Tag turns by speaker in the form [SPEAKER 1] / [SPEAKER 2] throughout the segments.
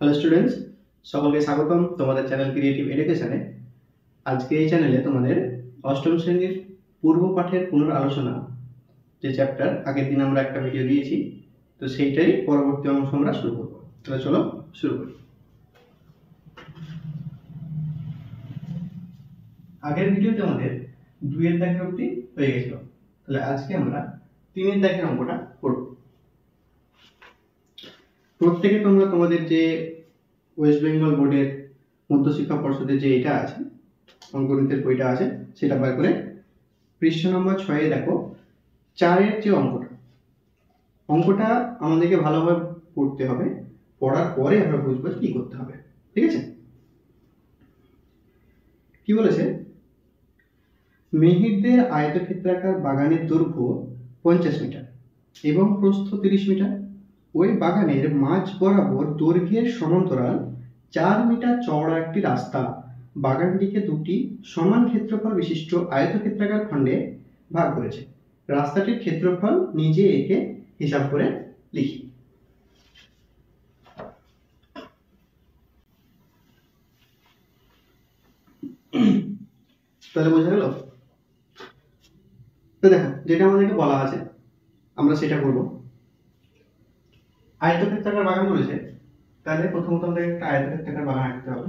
[SPEAKER 1] Hello students, সকলকে স্বাগতম তোমাদের চ্যানেল ক্রিয়েটিভ এডুকেশনে। আজকে এই চ্যানেলে তোমাদের অষ্টম শ্রেণীর পূর্ব পাঠের পুনরালোচনা, যে চ্যাপ্টার আগের দিন আমরা একটা ভিডিও দিয়েছি, তো সেইটাই পরবর্তী অংশ আমরা শুরু করব। তাহলে চলো শুরু করি। আগের ভিডিওতে আমাদের 2 এর দাগের অবধি হয়ে গেছিল, তাহলে আজকে আমরা 3 এর দাগের অঙ্কটা করব। প্রত্যেকে তোমরা তোমাদের যে ওয়েস্ট বেঙ্গল বোর্ডের মধ্যশিক্ষা পর্ষদের যে এটা আছে, অঙ্কগণিতের বইটা আছে, সেটা বার করে পৃষ্ঠা নম্বর 6-এ দেখো 4-এর যে অঙ্কটা আমাদেরকে ভালোভাবে পড়তে হবে। পড়ার পরে আমরা বুঝবো কি করতে হবে। ঠিক আছে? কি বলেছে? মিহিরদের আয়তক্ষেত্রাকার বাগানের দৈর্ঘ্য 50 মিটার এবং প্রস্থ 30 মিটার। ওই বাগানের মাঝ বরাবর দৈর্ঘ্যের সমান্তরাল 4 মিটার চওড়া একটি রাস্তা বাগানটিকে দুটি সমান ক্ষেত্রফল বিশিষ্ট আয়তক্ষেত্রাকার খণ্ডে ভাগ করেছে। রাস্তাটির ক্ষেত্রফল নিজে একে হিসাব করে লিখি। তাহলে বোঝা গেল? তো দেখো, যেটা আমাদেরকে বলা আছে আমরা সেটা করব। আয়তক্ষেত্রাকার বাগান বলেছে, তাহলে প্রথমত আমাদের একটা আয়তক্ষেত্রাকার বাগান আঁকতে হবে।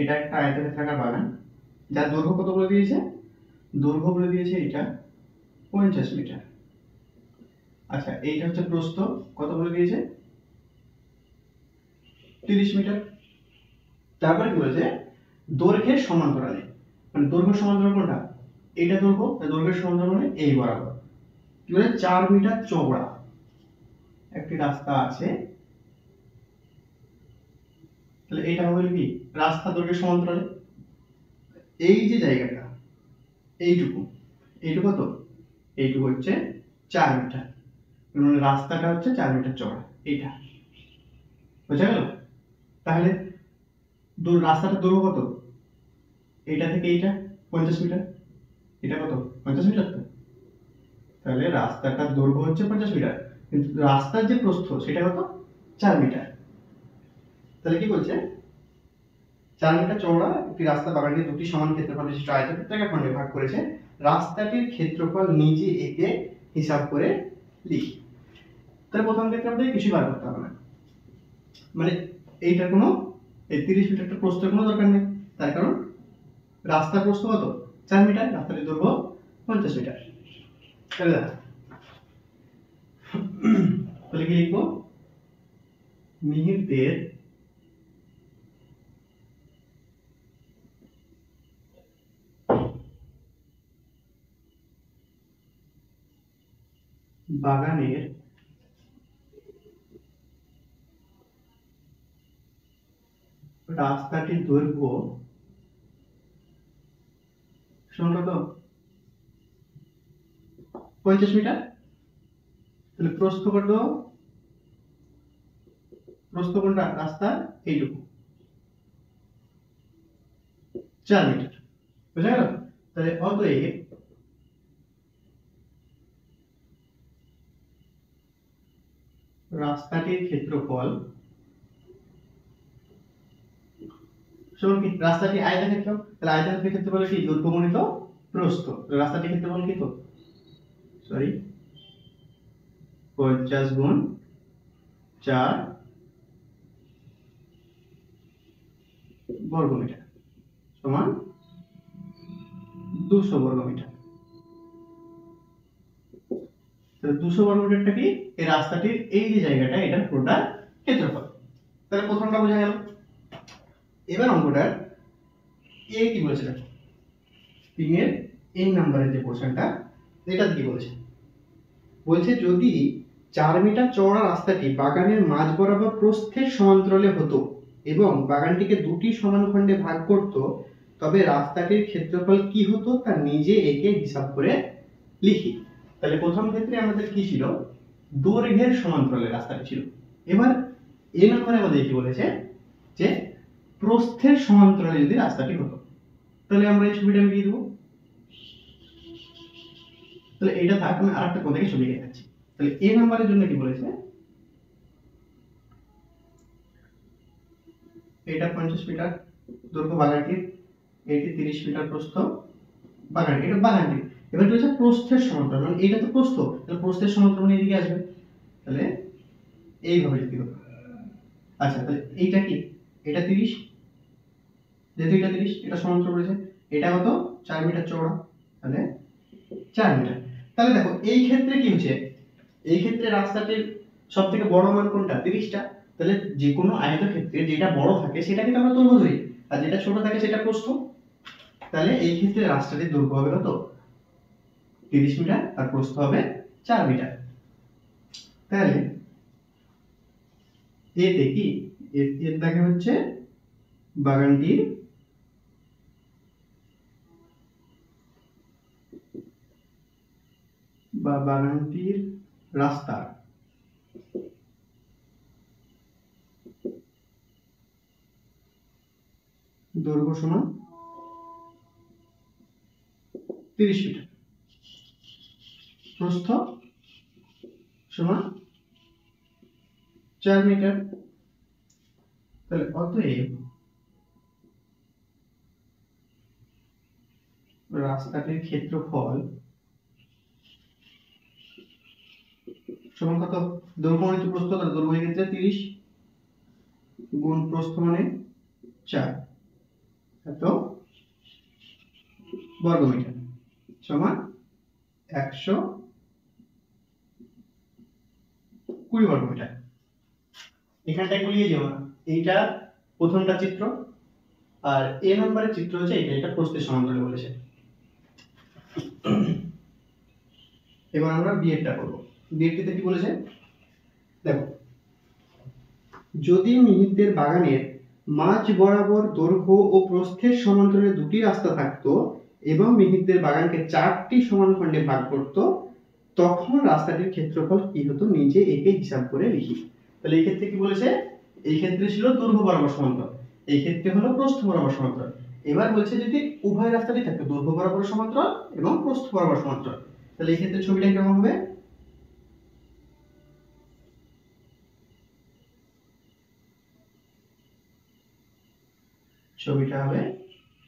[SPEAKER 1] এটা একটা আয়তক্ষেত্রাকার বাগান, যার দৈর্ঘ্য কত বলে দিয়েছে? দৈর্ঘ্য বলে দিয়েছে এটা 50 মিটার। আচ্ছা, এইটা হচ্ছে প্রস্থ, কত বলে দিয়েছে? 30 মিটার। তারপরে কি বলেছে? দৈর্ঘ্যের সমান্তরালে, মানে দৈর্ঘ্য সমান্তরাল কোনটা? এইটা দৈর্ঘ্য, দৈর্ঘ্যের সমান্তরালে এই বরাবর কি বলে 4 মিটার চওড়া একটি রাস্তা আছে। তাহলে এটা হবে কি? রাস্তা দৈর্ঘ্যের সমান্তরালে এই যে জায়গাটা, এইটুকু কত? এইটুকু হচ্ছে 4 মিটার, মানে রাস্তাটা হচ্ছে 4 মিটার চওড়া। এইটা বোঝা গেল? তাহলে রাস্তাটার দৈর্ঘ্য কত? এইটা থেকে এইটা 50 মিটার, এটা কত? 50 মিটার। তো তাহলে রাস্তাটার দৈর্ঘ্য হচ্ছে 50 মিটার, কিন্তু রাস্তার যে প্রস্থ সেটা কত? 4 মিটার। তাহলে কি বলছে? 4 মিটার চওড়া একটি রাস্তা বাগানকে দুটি সমান ক্ষেত্রফল বিশিষ্ট আয়তক্ষেত্রাকার খণ্ডে ভাগ করেছে। রাস্তাটির ক্ষেত্রফল নিজে একে হিসাব করে লিখি। তাহলে প্রথম ক্ষেত্রে আমাদের কিছু বার করতে হবে না, মানে এইটার কোনো এই 30 মিটারটা প্রস্থের কোনো দরকার নেই, তার কারণ রাস্তার প্রস্থ কত? 4 মিটার, রাস্তাটির দৈর্ঘ্য 50 মিটার। তাহলে কি লিখবো? মিহিরদের বাগানের রাস্তাটির দৈর্ঘ্য সমান কত? 50 মিটার। তাহলে প্রস্থ কত? প্রস্থ কোনটা? রাস্তা এইটুকু 4 মিটার। বুঝা গেল? তাহলে অতএব রাস্তাটির ক্ষেত্রফল সমান কি? রাস্তাটি আয়তক্ষেত্র, তাহলে আয়তক্ষেত্রের ক্ষেত্রফল কি? দৈর্ঘ্য গুণিত প্রস্থ। রাস্তাটির ক্ষেত্রফল কি? তো 50 গুণ 4 বর্গ মিটার সমান 200 বর্গ মিটার। 200 বর্গ মিটারটা কি? এই রাস্তাটির এই যে জায়গাটা, এটার পুরোটা ক্ষেত্রফল। তাহলে প্রথমটা বোঝা গেল। এবার অঙ্কটার এ কি বলেছে দেখো, 3 এর এই নাম্বারের যে পোরশনটা, এটা কি বলেছে? বলছে যদি 4 মিটার চওড়া রাস্তাটি বাগানের মাঝ বরাবর প্রস্থের সমান্তরালে হতো এবং বাগানটিকে দুটি সমান খণ্ডে ভাগ করত, তবে রাস্তাটির ক্ষেত্রফল কি হতো তা নিজে একে হিসাব করে লিখি। তাহলে প্রথম ক্ষেত্রে আমাদের কি ছিল? দৈর্ঘ্যের সমান্তরালে রাস্তাটি ছিল। এবার এই নম্বরে আমাদের কি বলেছে? যে প্রস্থের সমান্তরালে যদি রাস্তাটি হতো, তাহলে আমরা এই ছবিটা আমি দিয়ে দেবো। তাহলে এটা থাক, আমি আরেকটা কোন থেকে ছবি দেখাচ্ছি। তাহলে এই নাম্বারের জন্য কি বলেছে? এটা 50 মিটার দৈর্ঘ্য বাগানটির, এটি 30 মিটার প্রস্থ বাগানটি, এটা বাগানটি। এবার কি হচ্ছে প্রস্থের সমান্তরাল, মানে এটা তো প্রস্থ, তাহলে প্রস্থের সমান্তরাল মানে এদিকে আসবে, তাহলে এইভাবে যদি হতো। আচ্ছা তাহলে এইটা কি, এটা 30, যেহেতু এটা 30 এটা সমান্তরাল রয়েছে, এটা কত 4 মিটার চওড়া, তাহলে 4 মিটার। তাহলে দেখো এই ক্ষেত্রে কি হচ্ছে, এই ক্ষেত্রে রাস্তাটির সবথেকে বড় মান কোনটা, 30টা। তাহলে যে কোনো আয়তক্ষেত্রে যেটা বড় থাকে সেটাকে তো আমরা দৈর্ঘ্য ধরি, আর যেটা ছোট থাকে সেটা প্রস্থ। তাহলে এই ক্ষেত্রে রাস্তাটির দৈর্ঘ্য হবে কত, 30 মিটার, আর প্রস্থ হবে 4 মিটার। তাহলে এতে কি, এর দাগে হচ্ছে বাগানটির বাগানটির রাস্তা দৈর্ঘ্য সমান 30 মিটার, প্রস্থ সমান 4 মিটার। তাহলে অতএব রাস্তাটির ক্ষেত্রফল সমান কত, দৈর্ঘ্য মানে তো প্রস্থ, তাহলে দৈর্ঘ্যের ক্ষেত্রে 30 গুণ প্রস্থ মানে 4, এত বর্গমিটার সমান 120 বর্গমিটার। এখানটায় গুলিয়ে যাও না, এইটা প্রথমটা চিত্র, আর এ নম্বরের চিত্র হচ্ছে এটা, এটা প্রস্থের সমান্তরালে বলেছে। এবার আমরা বিয়েরটা করব। বিয়েরটিতে কি বলেছে দেখো, যদি মিহিরদের বাগানের মাঝ বরাবর দৈর্ঘ্য ও প্রস্থের সমান্তরালে দুটি রাস্তা থাকতো এবং মিহিরদের বাগানকে 4টি সমান খণ্ডে ভাগ করত, তখন রাস্তাটির ক্ষেত্রফল কি হতো নিজে একে হিসাব করে লিখি। তাহলে এই ক্ষেত্রে কি বলেছে, এই ক্ষেত্রে ছিল দৈর্ঘ্য বরাবর সমান্তরাল, এই ক্ষেত্রে হলো প্রস্থ বরাবর সমান্তরাল। এবার বলছে যদি উভয় রাস্তাটি থাকতো দৈর্ঘ্য বরাবর সমান্তরাল এবং প্রস্থ বরাবর সমান্তরাল, তাহলে এই ক্ষেত্রে ছবিটা কেমন হবে, ছবিটা হবে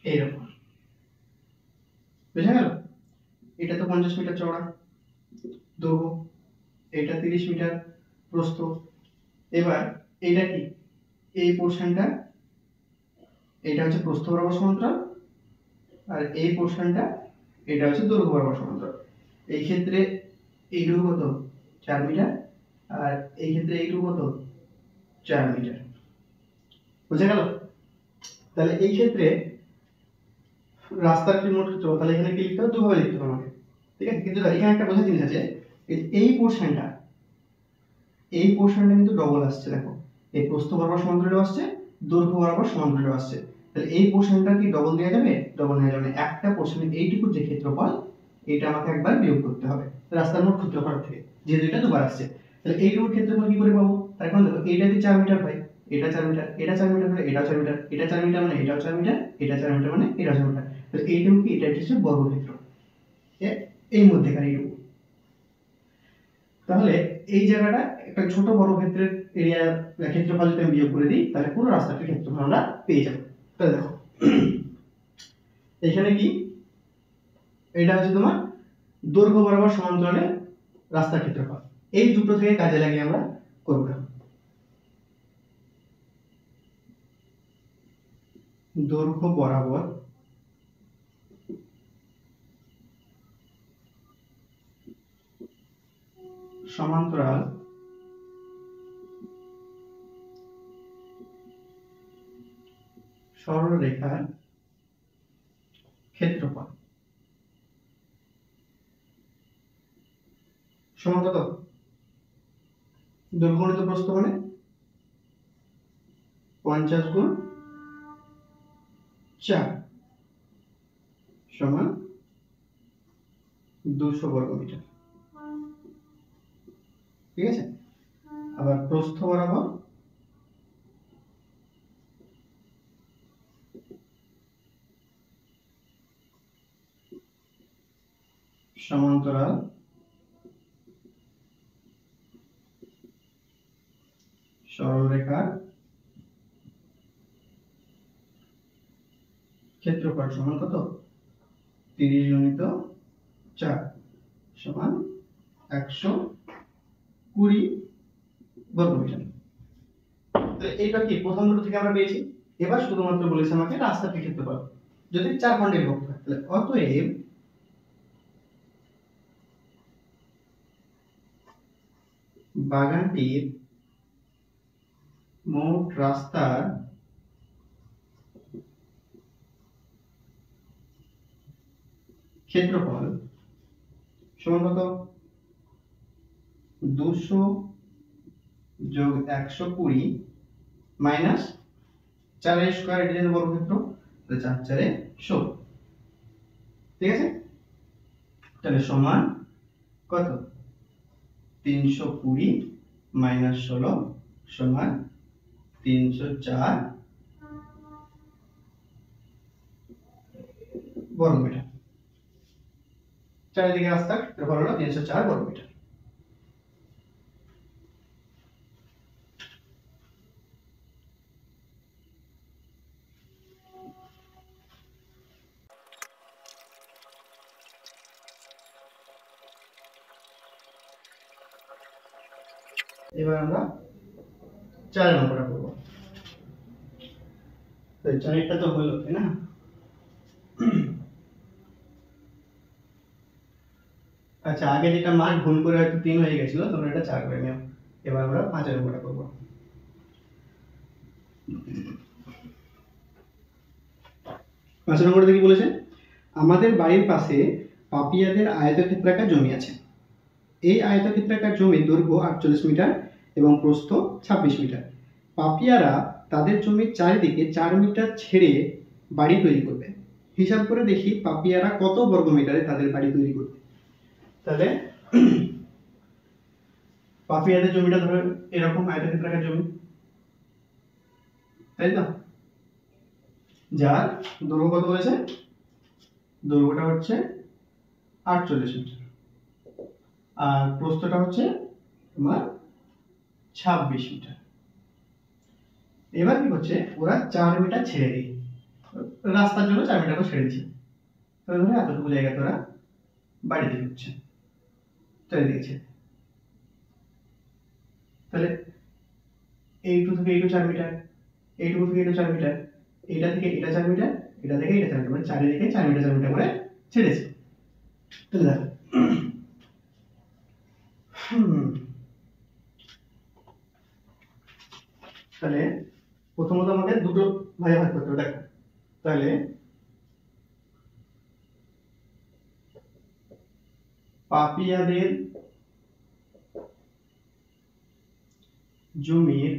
[SPEAKER 1] এইরকম, বুঝা গেল। এটা তো 50 মিটার চওড়া দৈর্ঘ্য, এটা 30 মিটার প্রস্থ। এবার এটা কি, এই পোরশনটা, এটা হচ্ছে প্রস্থ বরাবর সমান্তরাল, আর এই পোরশনটা এটা হচ্ছে দৈর্ঘ্য বরাবর সমান্তরাল। এই ক্ষেত্রে এইটুকু কত 4 মিটার, আর এই ক্ষেত্রে এইটুকু কত 4 মিটার, বুঝা গেল। তাহলে এই ক্ষেত্রে রাস্তার কি মোট ক্ষেত্রফল, তাহলে এখানে কি লিখতে হবে, দুভাবে লিখতে হবে আমাকে, ঠিক আছে। কিন্তু এখানে একটা বোঝার জিনিস আছে, এই পোরশনটা, এই পোরশনটা কিন্তু ডবল আসছে, দেখো এই প্রস্থ বরাবর সমান্তরালে আসছে, দৈর্ঘ্য বরাবর সমান্তরালে আসছে। তাহলে এই পোরশনটা কি ডবল দেওয়া যাবে, ডবল নেওয়া যাবে না। একটা পোরশনের এইটুকু যে ক্ষেত্রফল, এটা আমাকে একবার বিয়োগ করতে হবে রাস্তার মোট ক্ষেত্রফল থেকে, যেহেতু এটা দুবার আসছে। তাহলে এইটুকুর ক্ষেত্রফল কি করে পাবো, তার কারণ দেখো এইটা যদি 4 মিটার হয়, এটা 4 মিটার, এটা 4 মিটার হলে এটাও 4 মিটার, এটা 4 মিটার মানে এটাও 4 মিটার, এটা 4 মিটার মানে এটাও 4 মিটার। তাহলে এইটুকু কি, এটা হচ্ছে বর্গক্ষেত্র, এই মধ্যেকার এইটুকু। তাহলে এই জায়গাটা একটা ছোট বর্গক্ষেত্রের এরিয়া ক্ষেত্রফল যদি আমি বিয়োগ করে দিই, তাহলে পুরো রাস্তাটির ক্ষেত্রফল আমরা পেয়ে যাব। তাহলে দেখো এখানে কি, এটা হচ্ছে তোমার দৈর্ঘ্য বরাবর সমান্তরালে রাস্তার ক্ষেত্রফল, এই দুটো থেকে কাজে লাগিয়ে আমরা করব। দৈর্ঘ্য বরাবর সমান্তরাল সরলরেখার ক্ষেত্রফল সমান কত, দৈর্ঘ্য গুণিত প্রস্থ মানে 50 গুণ 4 সমান 200 বর্গমিটার, ঠিক আছে। আবার প্রস্থ বরাবর সমান্তরাল সরলরেখার ক্ষেত্রফল সমান কত 30 গুণিত 4 সমান 120 বর্গমিটার। তো এইটা কি প্রথম দুটো থেকে আমরা পেয়েছি। এবার শুধুমাত্র বলেছে আমাকে রাস্তাটির ক্ষেত্রফল যদি 4 খণ্ডে বিভক্ত হয়, তাহলে অতএব বাগানটির মোট রাস্তার ক্ষেত্রফল সমান কত 200 যোগ 120 মাইনাস 4 এর স্কয়ার, এটা যেন বর্গক্ষেত্র, তাহলে 4 4 এ 16। ঠিক আছে, তাহলে সমান কত 320 মাইনাস 16 সমান 304 বর্গমিটার। চারিদিকে রাস্তার ক্ষেত্রফল হলো 304 বর্গমিটার। এবার আমরা 4 নম্বরটা করব। তো 4টা তো হলো, তাই না? আচ্ছা, আগে যেটা মান ভুল করে হয়তো 3 হয়ে গেছিল, তোমরা এটা 4 করে নিও। এবার আমরা 5 নম্বরটা করব। 5 নম্বরে কি বলেছে, আমাদের বাড়ির পাশে পাপিয়াদের আয়তক্ষেত্রাকার জমি আছে। এই আয়তক্ষেত্রাকার জমির দৈর্ঘ্য 48 মিটার এবং প্রস্থ 26 মিটার। পাপিয়ারা তাদের জমির চারিদিকে 4 মিটার ছেড়ে বাড়ি তৈরি করবে। হিসাব করে দেখি পাপিয়ারা কত বর্গ মিটারে তাদের বাড়ি তৈরি করবে। তাহলে পাপিয়াদের জমিটা ধরো এরকম আয়তক্ষেত্রাকার জমি, তাই তো, যার দৈর্ঘ্য কত বলেছে, দৈর্ঘ্যটা হচ্ছে 48 মিটার আর প্রস্থটা হচ্ছে তোমার 26 মিটার। এবার কি হচ্ছে, ওরা 4 মিটার ছেড়ে দিই, রাস্তার জন্য 4 মিটার করে ছেড়ে দিচ্ছে, তাহলে ধরো এতটুকু জায়গাতে ওরা বাড়ি তৈরি করছে, চারিদিকে। তাহলে এইটু থেকে এইটু 4 মিটার, এইটুকু থেকে এইটু 4 মিটার, এটা থেকে এটা 4 মিটার, এটা থেকে এটা 4 মিটার, মানে চারিদিকে 4 মিটার 4 মিটার করে ছেড়েছে। তাহলে দেখো তাহলে প্রথমত আমাদের দুটো ভাগে ভাগ করতে হবে। দেখো তাহলে পাপিয়াদের জমির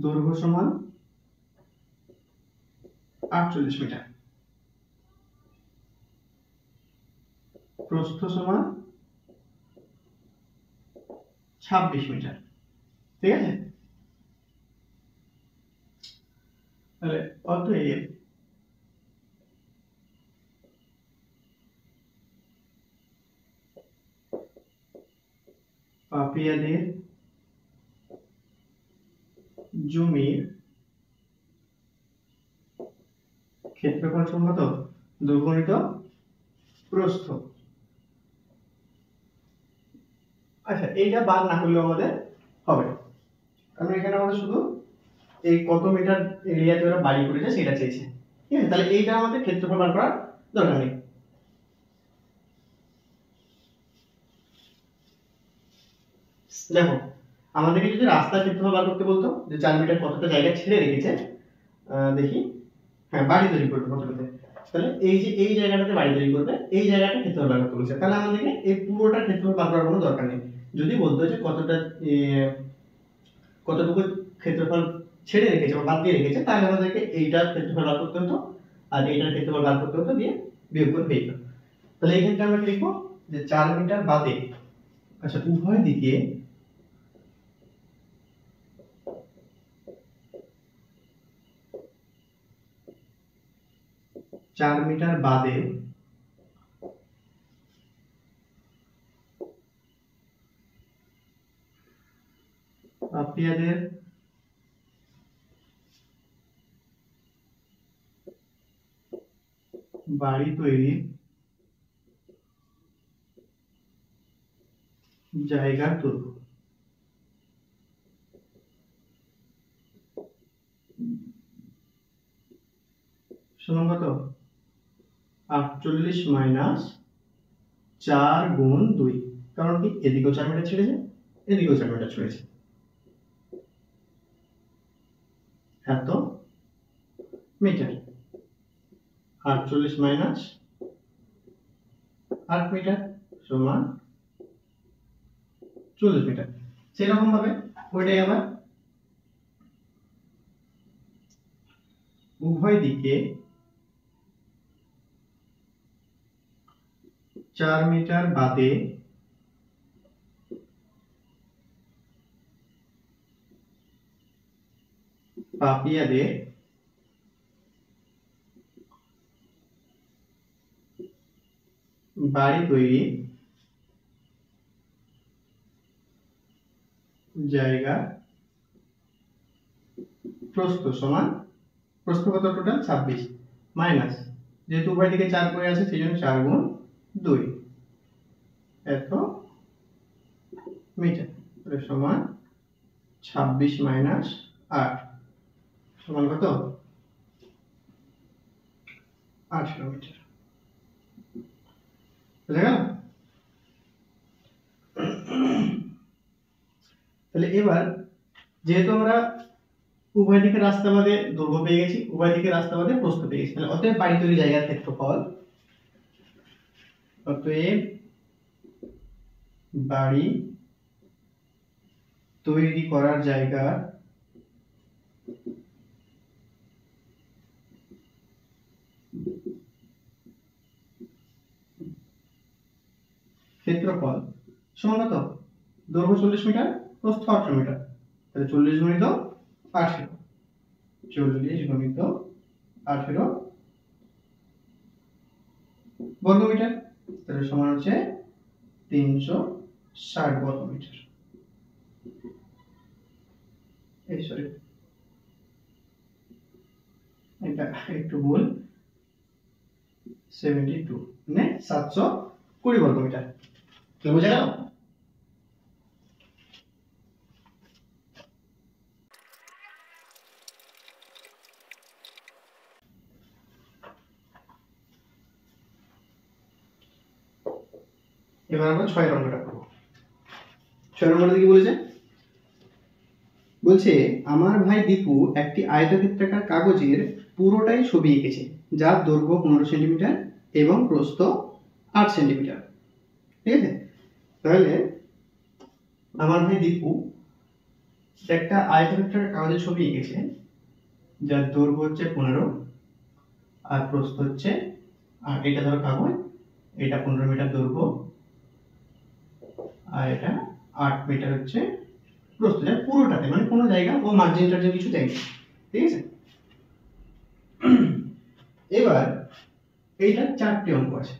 [SPEAKER 1] দৈর্ঘ্য সমান 48 মিটার, প্রস্থ সমান 26 মিটার। ঠিক আছে, তাহলে অতএব পাপিয়াদের জমির ক্ষেত্রফল সমান কত, দৈর্ঘ্য গুণিত প্রস্থ। আচ্ছা, এইটা বাদ না করলেও আমাদের হবে, কারণ এখানে আমাদের শুধু এই কত মিটার এরিয়াতে ওরা বাড়ি করেছে সেটা চেয়েছে। ঠিক আছে, তাহলে এইটা আমাদের ক্ষেত্রফল বার করার দরকার নেই। দেখো আমাদেরকে যদি রাস্তার ক্ষেত্রফল বার করতে বলতো, যে 4 মিটার কতটা জায়গা ছেড়ে রেখেছে, দেখি, হ্যাঁ বাড়ি তৈরি করবে কতটাতে, তাহলে এই যে এই জায়গাটাতে বাড়ি তৈরি করবে, এই জায়গাটা ক্ষেত্রফল বার করতে বলছে, তাহলে আমাদেরকে এই পুরোটা ক্ষেত্রফল বার করার কোনো দরকার নেই। যদি বলতো যে কতটা কতটুকু ক্ষেত্রফল ছেড়ে রেখেছে বা বাদ দিয়ে রেখেছে, তাহলে আমাদেরকে এইটার ক্ষেত্রফল বার করতে হতো আর এইটার ক্ষেত্রফল বার করতে হতো, দিয়ে বিয়োগ করে পেয়ে যেত। তাহলে এই ক্ষেত্রে আমরা কি লিখবো, যে 4 মিটার বাদে, আচ্ছা উভয় দিকে 4 মিটার বাদে পাপিয়াদের বাড়ি তৈরির জায়গার দৈর্ঘ্য সমান কত? 48 মাইনাস 4 গুণ 2। কারণ কি এদিকেও 4 মিটার ছেড়েছে, এদিকেও 4 মিটার ছেড়েছে, এত মিটার। 48 মাইনাস 8 মিটার সমান 40 মিটার। সেরকম ভাবে ওইটাই আবার উভয় দিকে 4 মিটার বাদে পাপিয়াদের বাড়ি তৈরি জায়গা প্রস্থ সমান, প্রস্থ কত টোটাল 26 মাইনাস, যেহেতু উভয় দিকে 4 করে আছে সেই জন্য 4 গুণ 2 এত মিটার সমান 26 মাইনাস 8 সমান কত? 18 মিটার। বুঝা গেল? তাহলে এবার যেহেতু আমরা উভয় দিকে রাস্তা বাদে দৈর্ঘ্য পেয়ে গেছি, উভয় দিকে রাস্তা বাদে প্রস্থ পেয়ে গেছি, তাহলে অতএব বাড়ি তৈরি জায়গার ক্ষেত্রফল, অতএব বাড়ি তৈরি করার জায়গার ক্ষেত্রফল সমান কত? দৈর্ঘ্য 40 মিটার, প্রস্থ 18 মিটার, তাহলে 40 গুণিত 18, 40 গুণিত 18 বর্গ মিটার, তাহলে সমান হচ্ছে 360 বর্গ মিটার। এই সরি, এটা একটু ভুল, 72 মানে 720 বর্গ মিটার। কি বোঝা গেল? এবার আমরা 6 নম্বরটা করব। 6 নম্বরটা কি বলেছে? বলছে আমার ভাই দীপু একটি আয়তক্ষেত্রাকার কাগজের পুরোটাই ছবি এঁকেছে, যার দৈর্ঘ্য 15 সেন্টিমিটার এবং প্রস্থ 8 সেন্টিমিটার। ঠিক আছে, তাহলে আমার ভাই দীপু একটা আয়তক্ষেত্রাকার কাগজের ছবি এঁকেছে, যার দৈর্ঘ্য হচ্ছে 15 আর প্রস্থ হচ্ছে, আর এটা ধরো কাগজ, এটা 15 মিটার দৈর্ঘ্য আর এটা 8 মিটার হচ্ছে প্রস্থ, যা পুরোটাতে, মানে কোনো জায়গা ও মার্জিন টার্জিন কিছু দেয়নি। ঠিক আছে, এবার এইটা 4টি অঙ্ক আছে।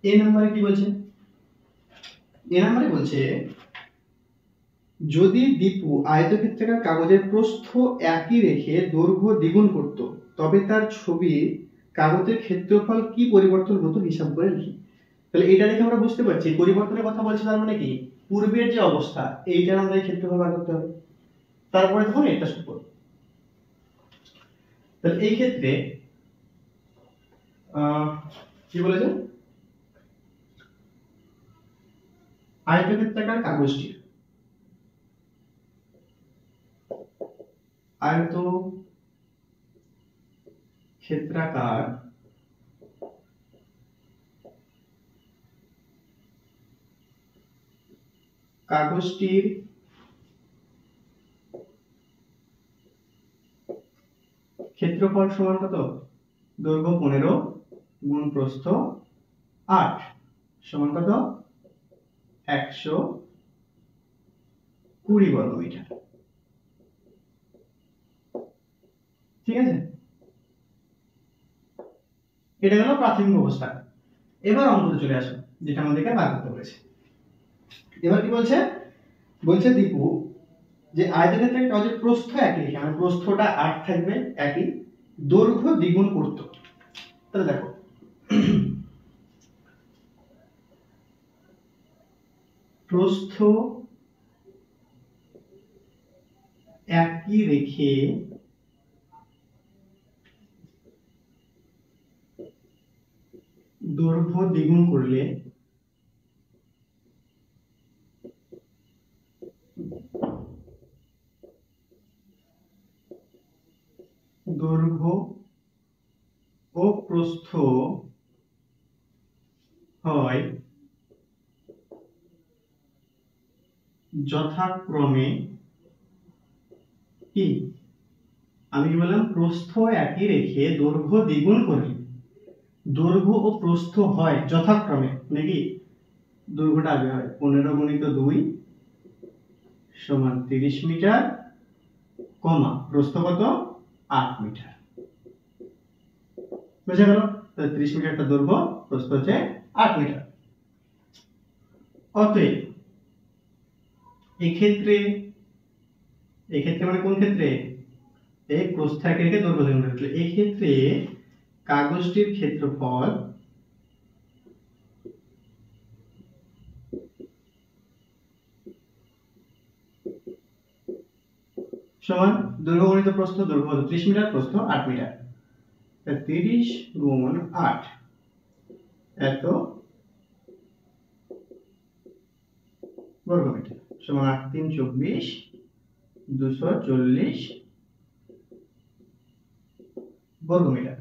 [SPEAKER 1] এ নম্বরে কি বলছে? এ নম্বরে বলছে যদি দীপু আয়তক্ষেত্রাকার কাগজের প্রস্থ একই রেখে দৈর্ঘ্য দ্বিগুণ করত, তবে তার ছবির কাগজের ক্ষেত্রফল কি পরিবর্তন হতো হিসাব করে লিখি। তাহলে এটা দেখে আমরা বুঝতে পারছি পরিবর্তনের কথা বলছে, তার মানে কি পূর্বের যে অবস্থা এইটার আমাদের ক্ষেত্রফল বার করতে হবে, তারপরে তখন এটা শুরু করব। তাহলে এই ক্ষেত্রে কি বলেছে? আয়তক্ষেত্রাকার কাগজটি, আয়তক্ষেত্রাকার কাগজটির ক্ষেত্রফল সমান কত? দৈর্ঘ্য 15 গুণ প্রস্থ 8 সমান কত? 120 বর্গ মিটার। ঠিক আছে, এটা হলো প্রাথমিক অবস্থা। এবার অঙ্কতে চলে আসো, যেটা আমাদেরকে বার করতে বলেছে। এবার কি বলছে? বলছে দীপু যে আয়তক্ষেত্রাকার কাগজের প্রস্থ একই রেখে, মানে প্রস্থটা 8 থাকবে একই, দৈর্ঘ্য দ্বিগুণ করত। তাহলে দেখো প্রস্থ একই রেখে দৈর্ঘ্য দ্বিগুণ করলে দৈর্ঘ্য ও প্রস্থ হয় যথাক্রমে কি, আমি কি বললাম, প্রস্থ একই রেখে দৈর্ঘ্য দ্বিগুণ করলে দৈর্ঘ্য ও প্রস্থ হয় যথাক্রমে, নাকি দৈর্ঘ্যটা আগে হয় 15 গুণিত 2 সমান 30 মিটার, কমা প্রস্থ কত 8 মিটার। বুঝা গেল? তাহলে 30 মিটারটা দৈর্ঘ্য, প্রস্থ হচ্ছে 8 মিটার। অতএব এক্ষেত্রে মানে কোন ক্ষেত্রে, এই প্রস্থ একই রেখে দৈর্ঘ্য দ্বিগুণ করলে, এই ক্ষেত্রে কাগজটির ক্ষেত্রফল সমান দৈর্ঘ্য গুণিত প্রস্থ, দৈর্ঘ্য হলো 30 মিটার, প্রস্থ 8 মিটার, 30 গুণ 8 এত বর্গ মিটার সমান 8 3 24 240 বর্গ মিটার।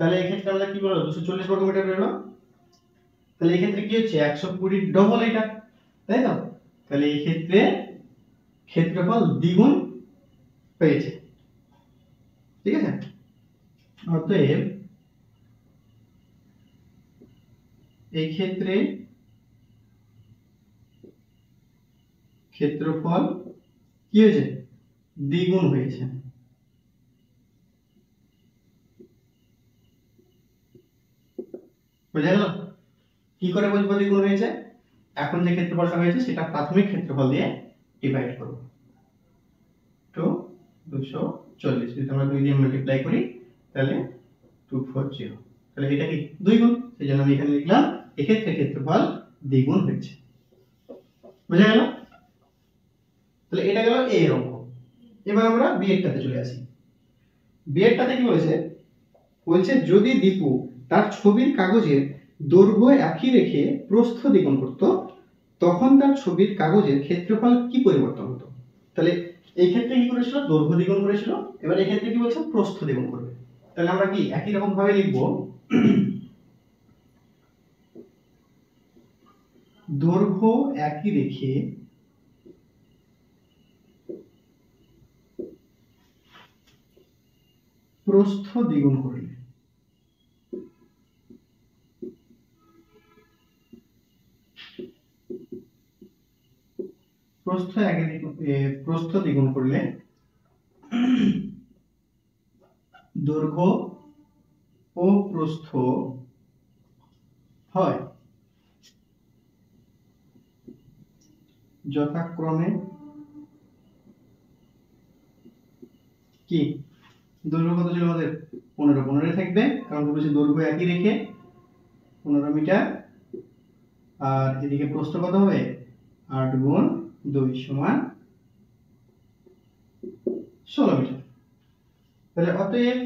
[SPEAKER 1] তাহলে এই ক্ষেত্রে আমরা কি বলবো, 240 বর্গ মিটার বের হলো। তাহলে এই ক্ষেত্রে কি হচ্ছে, 120 ডবল এটা, তাই তো? তাহলে এই ক্ষেত্রে ক্ষেত্রফল দ্বিগুণ পেয়েছে, ঠিক আছে? অতএব এই ক্ষেত্রে ক্ষেত্রফল কি হয়েছে, দ্বিগুণ হয়েছে। বুঝা গেল কি করে বলবো দ্বিগুণ হয়েছে? এখন যে ক্ষেত্রফলটা হয়েছে সেটা প্রাথমিক ক্ষেত্রফল দিয়ে ডিভাইড করব, তো 240 যদি আমরা 2 দিয়ে মাল্টিপ্লাই করি তাহলে 240, তাহলে এটা কি দ্বিগুণ, সেজন্য আমি এখানে লিখলাম এক্ষেত্রে ক্ষেত্রফল দ্বিগুণ হয়েছে। বুঝা গেল? তাহলে এটা গেল এ এর অঙ্ক। এবার আমরা বি এরটাতে চলে আসি। বি এরটাতে কি বলেছে, বলছে যদি দীপু তার ছবির কাগজের দৈর্ঘ্য একই রেখে প্রস্থ দ্বিগুণ করত, তখন তার ছবির কাগজের ক্ষেত্রফল কি পরিবর্তন হতো? তাহলে এই ক্ষেত্রে কি করেছিল, দৈর্ঘ্য দ্বিগুণ করেছিল, এবার এই ক্ষেত্রে কি বলছে, প্রস্থ দ্বিগুণ করবে। তাহলে আমরা কি একই রকম ভাবে লিখব, দৈর্ঘ্য একই রেখে প্রস্থ দ্বিগুণ করলে, প্রস্থ দ্বিগুণ করলে দৈর্ঘ্য ও প্রস্থ হয় যথাক্রমে কি, দৈর্ঘ্য কত ছিল আমাদের 15 থাকবে, কারণ বলেছি দৈর্ঘ্য একই রেখে 15 মিটার, আর এদিকে প্রস্থ কত হবে 8 গুণ 2 সমান 16 মিটার। তাহলে অতএব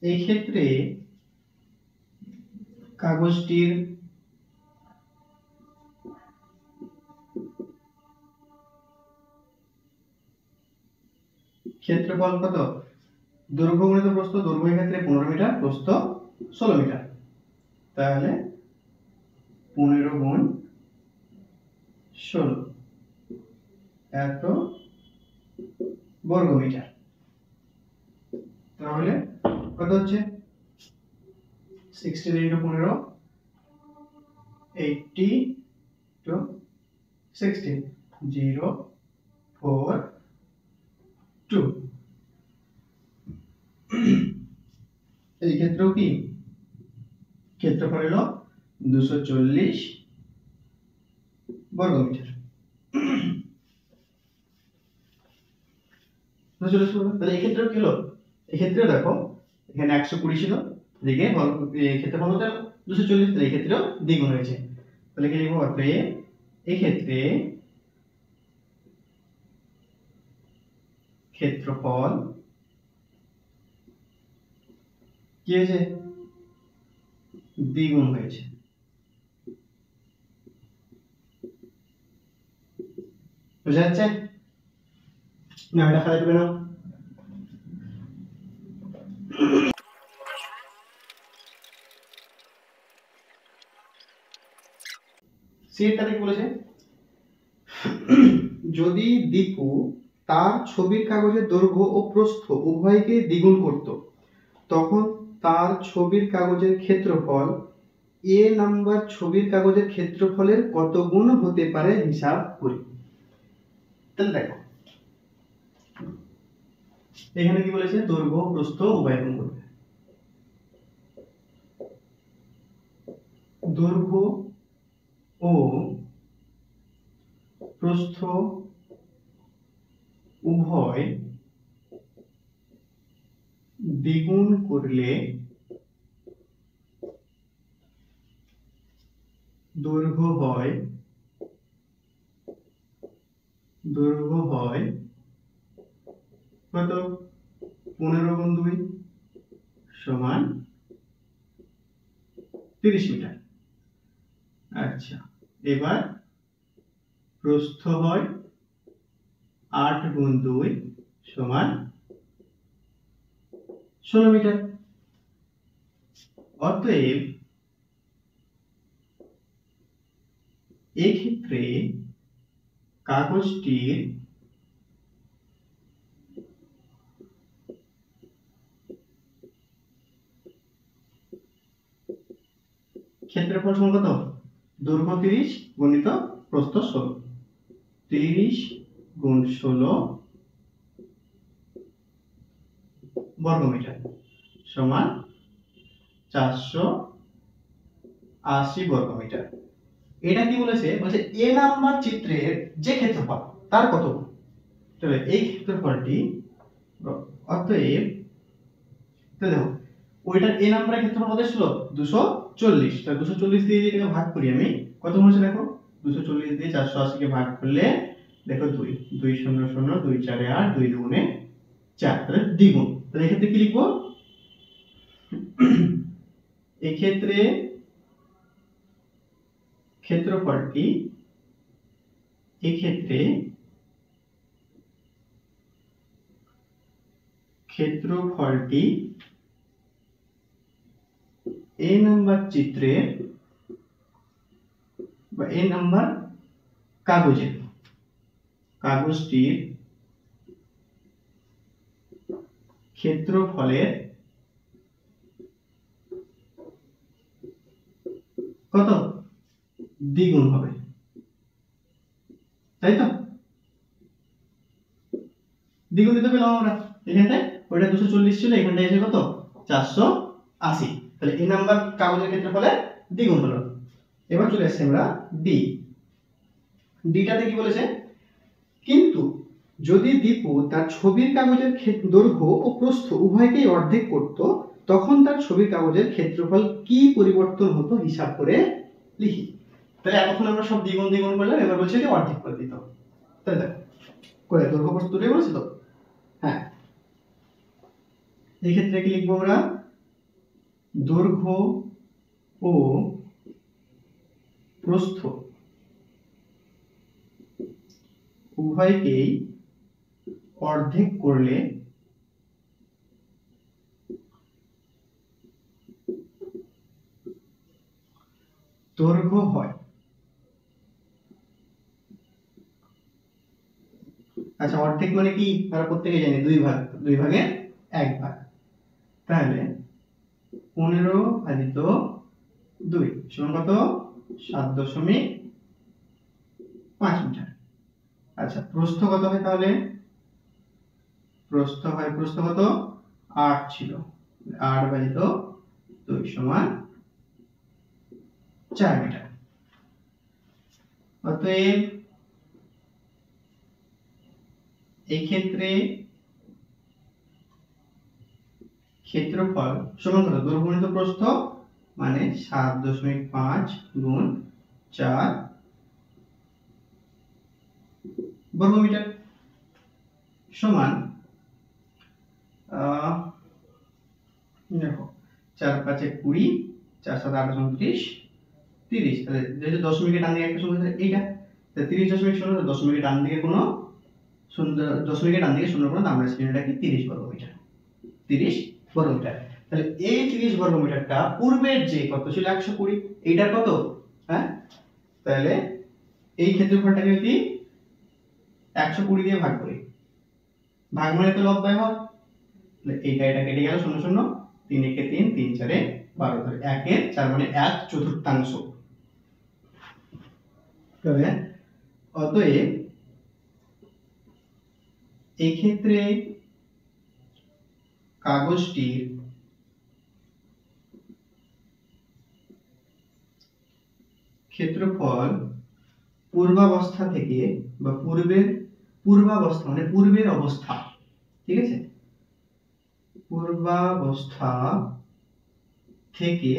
[SPEAKER 1] এই ক্ষেত্রে কাগজটির ক্ষেত্রফল কত, দৈর্ঘ্য গুণিত প্রস্থ, দৈর্ঘ্য ক্ষেত্রে 15 মিটার, প্রস্থ 16 মিটার, তাহলে 15 গুণ 16 এত বর্গ মিটার। তাহলে কত হচ্ছে 16 × 15 80 to 16 0 4 2। এই ক্ষেত্রেও কি ক্ষেত্রফল হলো 240 বর্গ মিটার। 240 বললাম, তাহলে এই ক্ষেত্রেও কি হলো, এই ক্ষেত্রেও দেখো এখানে 120 ছিল, এদিকে ক্ষেত্রফল হচ্ছে 240, তাহলে এই ক্ষেত্রেও দ্বিগুণ হয়েছে। তাহলে কি লিখবো, অতএব এই ক্ষেত্রে ক্ষেত্রফল কি হয়েছে, দ্বিগুণ হয়েছে। বুঝা যাচ্ছে না? এটা খালি টুকে নাও। সিএরটা কি বলেছে, যদি দীপু তার ছবির কাগজের দৈর্ঘ্য ও প্রস্থ উভয়কে দ্বিগুণ করত, তখন তার ছবির কাগজের ক্ষেত্রফল এ নাম্বার ছবির কাগজের ক্ষেত্রফলের কত গুণ হতে পারে হিসাব করি। তাহলে দেখো এখানে কি বলেছে, দৈর্ঘ্য প্রস্থ উভয় গুণ করবে। দৈর্ঘ্য ও প্রস্থ উভয় দ্বিগুণ করলে দৈর্ঘ্য হয় কত, 15 গুণ 2 সমান 30 মিটার। আচ্ছা, এবার প্রস্থ হয় 8 গুণ 2 সমান 16 মিটার। অতএব এক্ষেত্রে কাগজটির ক্ষেত্রফল সমান কত, দৈর্ঘ্য 30 গুণিত প্রস্থ 16, 30 গুণ 16 বর্গমিটার সমান 480 বর্গমিটার। এটা কি বলেছে, বলছে এ নাম্বার চিত্রের যে ক্ষেত্রফল তার কত গুণ। তাহলে এই ক্ষেত্রফলটি, অতএব তো দেখো ওইটার এ নাম্বারের ক্ষেত্রফল কত ছিল, 240, তাহলে 240 দিয়ে এটাকে ভাগ করি আমি, কত হচ্ছে দেখো, 240 দিয়ে 480 কে ভাগ করলে দেখো 2 2 0 0 2 4 8 2 2 4, তাহলে দ্বিগুণ। তাহলে এই ক্ষেত্রে কি লিখবো, এই ক্ষেত্রে ক্ষেত্রফলটি, এই ক্ষেত্রে ক্ষেত্রফলটি এ নাম্বার চিত্রে বা এ নাম্বার কাগজটির ক্ষেত্রফলের কত, দ্বিগুণ হবে, তাই তো? দ্বিগুণ দিতে পেলাম আমরা, এখানটায় ওইটা 240 ছিল, এখানটায় এসে কত, 480, তাহলে এই নাম্বার কাগজের ক্ষেত্রফলের দ্বিগুণ হলো। এবার চলে আসছে আমরা ডিটাতে কি বলেছে, কিন্তু যদি দীপু তার ছবির কাগজের দৈর্ঘ্য ও প্রস্থ উভয়কেই অর্ধেক করত, তখন তার ছবির কাগজের ক্ষেত্রফল কি পরিবর্তন হতো হিসাব করে লিখি। তাহলে এতক্ষণ আমরা সব দ্বিগুণ করলাম, এবার বলছে যে অর্ধেক করে দিতে হবে। তাই দেখো করে দৈর্ঘ্য প্রস্থ দুটোই বলেছে তো। হ্যাঁ, এই ক্ষেত্রে কি লিখবো আমরা, দৈর্ঘ্য ও প্রস্থ উভয়কেই অর্ধেক করলে দৈর্ঘ্য হয়। আচ্ছা, অর্ধেক মানে কি আমরা প্রত্যেকে জানি, 2 ভাগ, 2 ভাগে 1 ভাগ, তাহলে 15 ভাজিত 2 সমান কত, 7.5 মিটার। আচ্ছা, প্রস্থ কত হয় তাহলে, প্রস্থ কত, 8 ছিল, 8 ভাজিত 2 সমান 4 মিটার। অতএব এই ক্ষেত্রে ক্ষেত্রফল সমান কত, দৈর্ঘ্য গুণিত প্রস্থ মানে 7.5 গুণ 4 বর্গমিটার সমান দেখো 4 5 20, 4 7 8 29, 30। তাহলে যেহেতু দশমিকের ডান দিকে একটা শূন্য আছে এইটা, তাহলে 30.0, দশমিকের ডান দিকে কোনো শূন্য, দশমিকের ডান দিকে শূন্য কোনো দাম আছে, এটাকে 30 বর্গমিটার। 30 বর্গমিটার। তাহলে এই 30 বর্গমিটারটা পূর্বের যে কত ছিল 120, এইটার কত? হ্যাঁ, তাহলে এই ক্ষেত্রফলটাকে যদি 120 দিয়ে ভাগ করি, ভাগ মানে তো লব বাই হর, তাহলে এটা কেটে গেল, 0 0, 3 একে 3, 3 4 12, তাহলে 1 এর 4 মানে 1/4। তবে অতএব এই ক্ষেত্রে কাগজটির ক্ষেত্রফল পূর্বাবস্থা থেকে বা পূর্বাবস্থা মানে পূর্বের অবস্থা, ঠিক আছে, পূর্বাবস্থা থেকে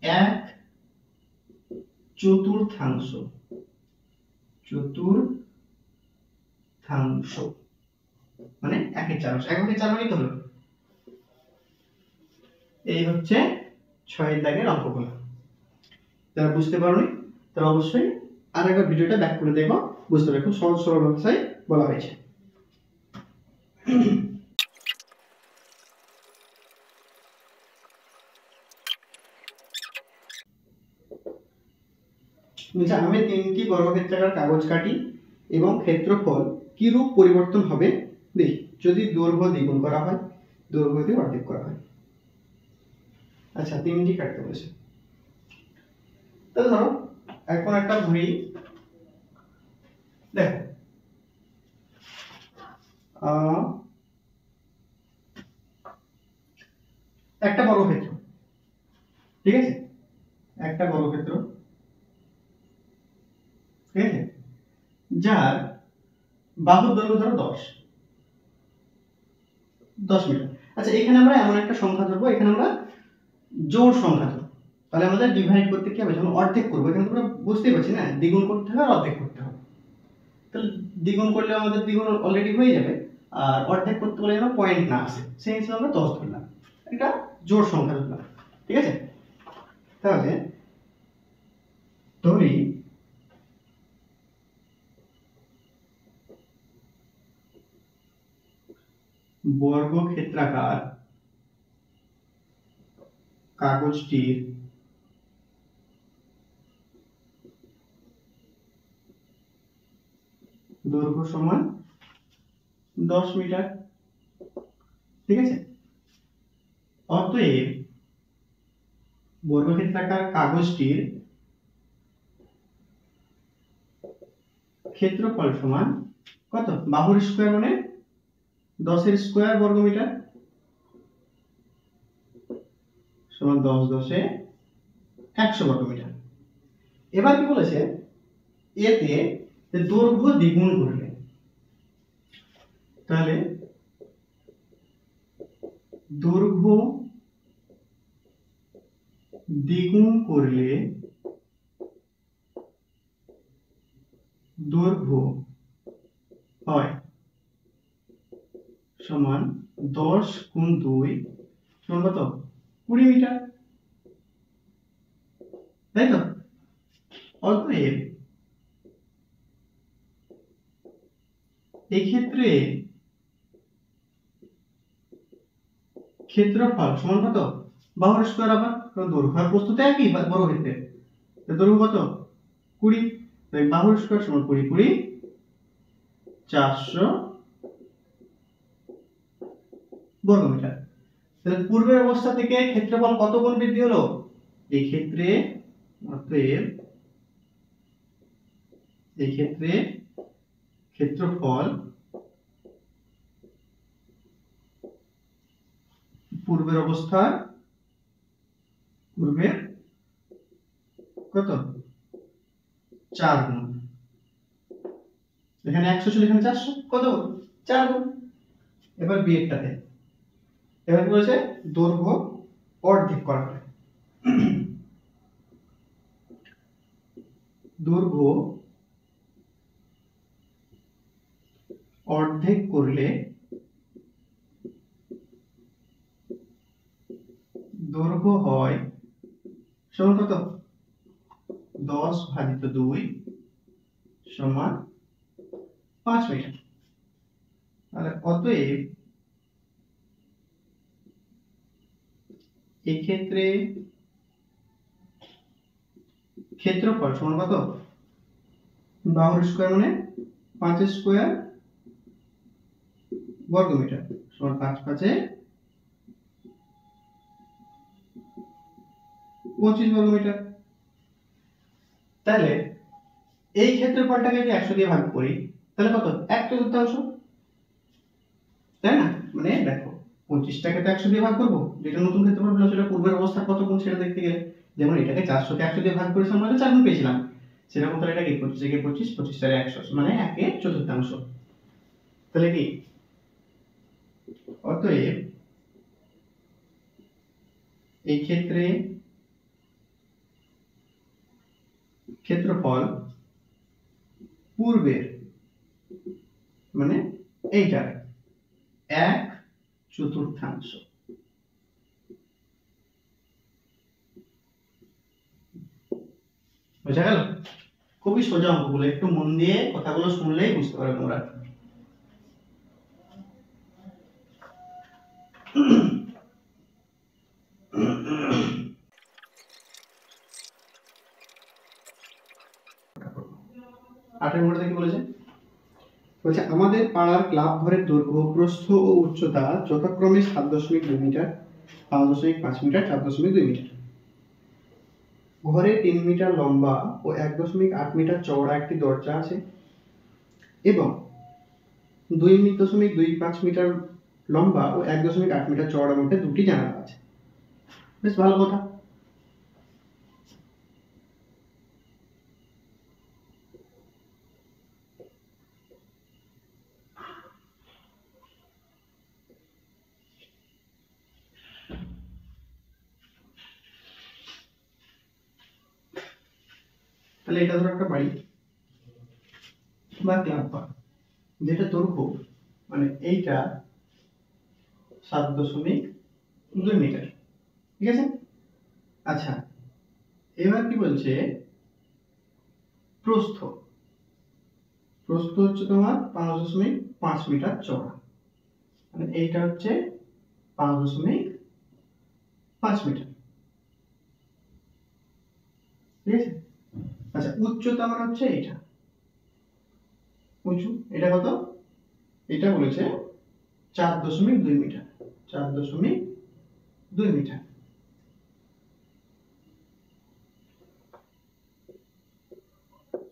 [SPEAKER 1] 1/4 মানে 1/4, 1/4 মানে তো হলো, এই হচ্ছে 6 দাগের অঙ্কগুলো। যারা বুঝতে পারোনি তারা অবশ্যই আরেকবার ভিডিওটা ব্যাক করে দেখো, বুঝতে পারবে, খুব সহজ সরল ভাষায় বলা হয়েছে। আমি 3টি বর্গক্ষেত্রাকার কাগজ কাটি এবং ক্ষেত্রফল কি রূপ পরিবর্তন হবে দেখি। যদি দৈর্ঘ্য দ্বিগুণ করা হয়, দৈর্ঘ্য দিয়ে অর্ধেক করা হয়। আচ্ছা, 3টি কাটতে বলেছে। তাহলে ধরো এখন একটা ধরি, দেখো একটা বর্গক্ষেত্র, ঠিক আছে, একটা বর্গক্ষেত্র, ঠিক আছে, যার বাহুর দৈর্ঘ্য ধরো 10 মিটার। আচ্ছা, এখানে আমরা এমন একটা সংখ্যা ধরবো, এখানে আমরা জোড় সংখ্যা ধরবো, তাহলে আমাদের ডিভাইড করতে কি হবে, যখন অর্ধেক করবো, এখানে তোমরা বুঝতেই পারছি না, দ্বিগুণ করতে হবে আর অর্ধেক করতে হবে। তাহলে দ্বিগুণ করলে আমাদের দ্বিগুণ অলরেডি হয়ে যাবে, আর অর্ধেক করতে বলে যেন পয়েন্ট না আসে, সেই হিসেবে আমরা 10 ধরলাম, এটা জোড় সংখ্যা ধরলাম, ঠিক আছে। তাহলে ধরি বর্গক্ষেত্রাকার কাগজটির দৈর্ঘ্য সমান 10 মিটার, ঠিক আছে। অতএব বর্গক্ষেত্রাকার কাগজটির ক্ষেত্রফল সমান কত, বাহুর স্কয়ার মানে 10 এর স্কয়ার বর্গমিটার সমান 10 10 এ 100 বর্গমিটার। এবার কি বলেছে, এতে দৈর্ঘ্য দ্বিগুণ করলে, তাহলে দৈর্ঘ্য দ্বিগুণ করলে দৈর্ঘ্য হয় সমান 10 গুণ 2 সমান কত, 20 মিটার, তাই তো। অতএব এই ক্ষেত্রে ক্ষেত্রফল সমান কত, বাহুর স্কয়ার, আবার দৈর্ঘ্য আর প্রস্থ তো একই বর্গক্ষেত্রের, দৈর্ঘ্য কত 20, তাই বাহুর স্কয়ার সমান 20 20 400 বর্গমিটার। তাহলে পূর্বের অবস্থা থেকে ক্ষেত্রফল কত গুণ বৃদ্ধি হলো, এই ক্ষেত্রে অতএব এই ক্ষেত্রে ক্ষেত্রফল পূর্বের অবস্থার পূর্বের কত 4 গুণ, এখানে 100 ছিল, এখানে 400, কত 4 গুণ। এবার বিয়েরটাতে এবার কি বলেছে, দৈর্ঘ্য অর্ধেক করা হয়। দৈর্ঘ্য অর্ধেক করলে দৈর্ঘ্য হয় সমান কত, 10/2 সমান 5 মিটার। তাহলে অতএব এক্ষেত্রে ক্ষেত্রফল সমান কত, বাহুর স্কয়ার মানে 5 স্কয়ার বর্গ মিটার সমান 5 5 25 বর্গ মিটার। তাহলে এই ক্ষেত্রফলটাকে যদি 100 দিয়ে ভাগ করি তাহলে কত, 1/4, তাই না? মানে দেখো 25টাকে তো 100 দিয়ে ভাগ করব, যেটা নতুন ক্ষেত্রফল পেলাম সেটা পূর্বের অবস্থা কত কোণ সেটা দেখতে গেলে, যেমন এটাকে 400 কে 100 দিয়ে ভাগ করেছিলাম মানে 4 গুণ পেয়েছিলাম, সেরকম তাহলে এটাকে 25 কে 25, 25 টারে 100 মানে 1/4। তাহলে কি, অতএব এই ক্ষেত্রে ক্ষেত্রফল পূর্বের মানে এইটার 1/4। বোঝা গেল? খুবই সোজা অঙ্কগুলো, একটু মন দিয়ে কথাগুলো শুনলেই বুঝতে পারবে তোমরা। আটের মধ্যে কি বলেছে, বলছে আমাদের পাড়ার ক্লাব ঘরের দৈর্ঘ্য, প্রস্থ ও উচ্চতা যথাক্রমে 7.2 মিটার, 5.5 মিটার, 4.2 মিটার। ঘরে 3 মিটার লম্বা ও 1.8 মিটার চওড়া একটি দরজা আছে এবং 2.25 মিটার লম্বা ও 1.8 মিটার চওড়া মোটে দুটি জানালা আছে। বেশ ভালো কথা। তাহলে এটা ধরো একটা বাড়ি বা ক্লাব ঘর, যেটা দৈর্ঘ্য মানে এইটা 7.2 মিটার, ঠিক আছে? আচ্ছা, এবার কি বলছে, প্রস্থ প্রস্থ হচ্ছে তোমার 5.5 মিটার চওড়া, মানে এইটা হচ্ছে 5.5 মিটার, ঠিক আছে? আচ্ছা, উচ্চতা মানে হচ্ছে এইটা, উঁচু এটা কত, এটা বলেছে 4.2 মিটার, 4.2 মিটার।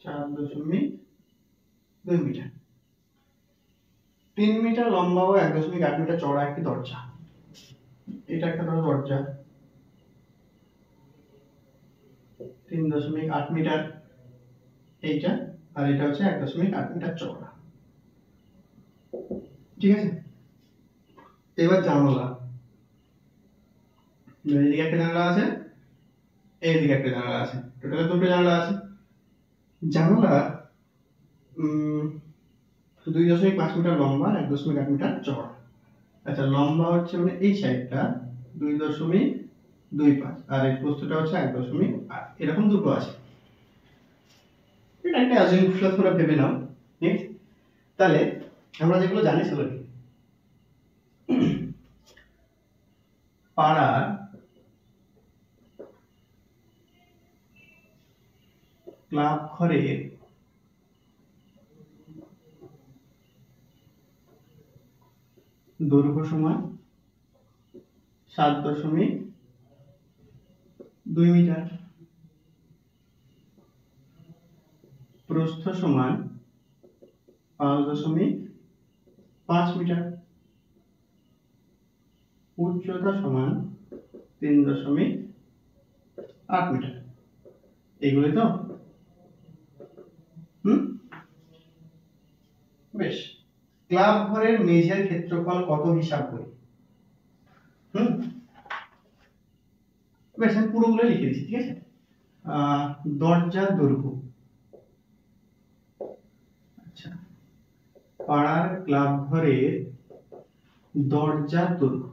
[SPEAKER 1] চার দশমিক 2 মিটার। 3 মিটার লম্বা ও 1.8 মিটার চওড়া একটি দরজা, এটা একটা ধরো দরজা, 3.8 মিটার এইটা, আর এটা হচ্ছে 1.8 মিটার চওড়া, ঠিক আছে? এবার জানালা, এইদিকে একটা জানালা আছে, এইদিকে একটা জানালা আছে, টোটাল দুটো জানালা আছে। জানালা 2.5 মিটার লম্বা, 1.8 মিটার চওড়া। আচ্ছা, লম্বা হচ্ছে মানে এই সাইডটা 2.25 আর এই প্রস্থটা হচ্ছে 1.8, এরকম দুটো আছে। এটা একটা অ্যাজিউম তোমরা ভেবে নাও, ঠিক? তাহলে আমরা যেগুলো জানি সেগুলো কি, পাড়ার ক্লাব ঘরের দৈর্ঘ্য সমান 7.2 মিটার, প্রস্থ সমান 5.5 মিটার, উচ্চতা সমান 3.8 মিটার। এগুলো তো বেশ। ক্লাব ঘরের মেঝের ক্ষেত্রফল কত হিসাব করি? হুম, বেশ আমি পুরোগুলো লিখে দিচ্ছি, ঠিক আছে। দরজার দৈর্ঘ্য, আচ্ছা, পাড়ার ক্লাব ঘরের দরজার দৈর্ঘ্য,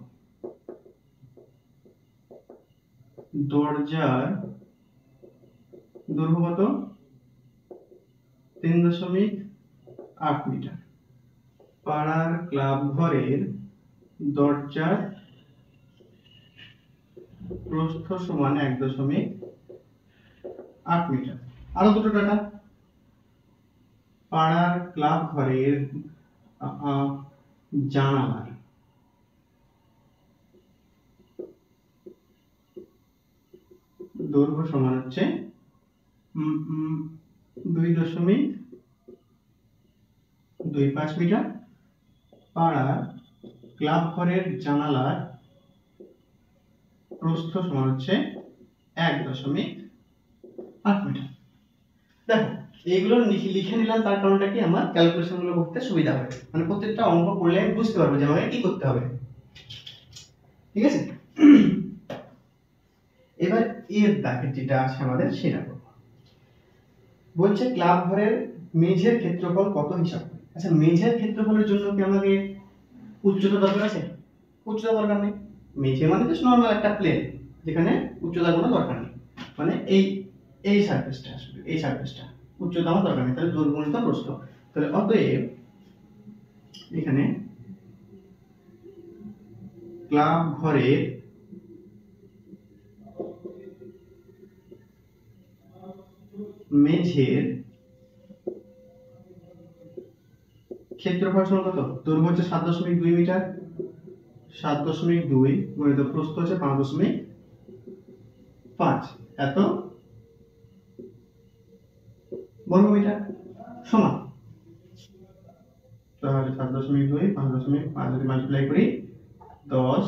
[SPEAKER 1] দরজার দৈর্ঘ্য কত? 3.8 মিটার। পাড়ার ক্লাব ঘরের দরজার প্রস্থ সমান 1.8 মিটার। আরো দুটো ডাটা, পাড়ার ক্লাব ঘরের জানালার দৈর্ঘ্য সমান হচ্ছে 2.25 মিটার। পাড়ার ক্লাব ঘরের জানালার প্রস্থ সমান হচ্ছে 1.8 মিটার। দেখো এইগুলো লিখে নিলাম, তার কারণটা কি, আমার ক্যালকুলেশন গুলো করতে সুবিধা হবে, মানে প্রত্যেকটা অঙ্ক করলে আমি বুঝতে পারবো যে আমাকে কি করতে হবে, ঠিক আছে। এবার এর দাগে যেটা আছে আমাদের সেটা করব। বলছে ক্লাব ঘরের মেঝের ক্ষেত্রফল কত হিসাব করে। আচ্ছা, মেঝের ক্ষেত্রফলের জন্য কি আমাকে উচ্চতা দরকার আছে? উচ্চতা দরকার নেই, মেঝে মানে জাস্ট নরমাল একটা প্লেন, যেখানে উচ্চতা কোনো দরকার নেই, মানে এই সারফেসটা আসবে, এই সারফেসটা উচ্চতা আমার দরকার নেই, তাহলে দৈর্ঘ্য গুণিত প্রস্থ। তাহলে অতএব এখানে ক্লাব ঘরের মেঝের ক্ষেত্রফল সমান কত? দৈর্ঘ্য হচ্ছে 7.2 মিটার, 7.2 গুণিত প্রস্থ হচ্ছে 5.5, এত বর্গ মিটার সমান। তাহলে 7.2 5.5 যদি মাল্টিপ্লাই করি 10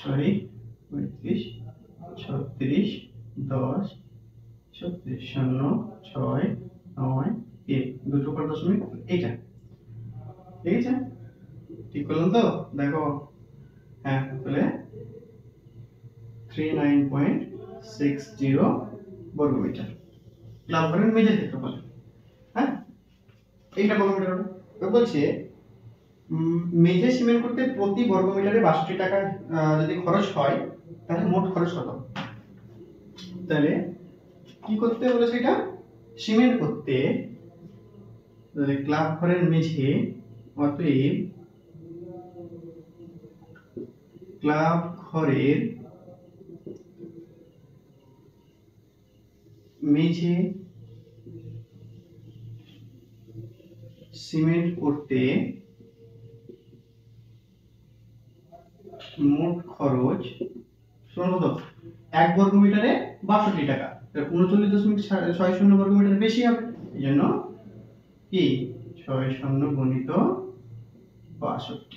[SPEAKER 1] 36 36 10 36 0 6 9 1 দুটো পর দশমিক, এইটা ঠিক আছে, ঠিক করলাম তো? দেখো হ্যাঁ, তাহলে 39.60 বর্গ মিটার ক্লাব ঘরের মেঝের ক্ষেত্রফল। হ্যাঁ, এইটা বর্গ মিটার হবে। তো বলছে মেঝে সিমেন্ট করতে প্রতি বর্গ মিটারে 62 টাকা যদি খরচ হয়, তাহলে মোট খরচ কত? তাহলে কি করতে বলেছে, এটা সিমেন্ট করতে, তাহলে ক্লাব ঘরের মেঝে, অতএব ক্লাব ঘরের মেঝে সিমেন্ট করতে মোট খরচ সমান কত? 1 বর্গ মিটারে 62 টাকা, 39.60 বর্গ মিটার বেশি হবে, এই জন্য কি 60 গুণিত 62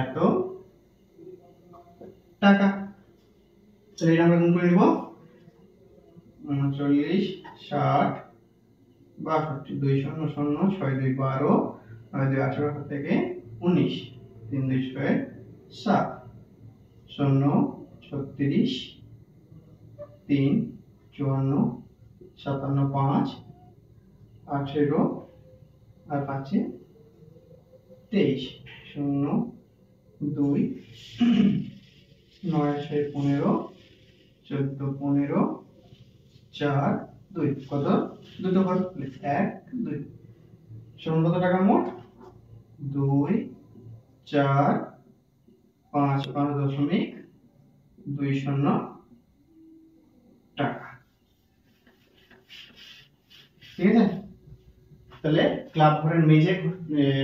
[SPEAKER 1] এত টাকা। তাহলে এটা আমরা গুণ করে নিব, 39 60 62 2 0 0 6 2 12 9 2 18 থেকে 19 3 2 6 7 0 36 3 54 57 5 18 আর 5 23 0 2 9 6 15 14 15 4 2 কত? দুটো ঘর 1 2 সমান কত টাকা মোট? 2 4 5 5.20 টাকা, ঠিক আছে। তাহলে ক্লাব ঘরের মেঝে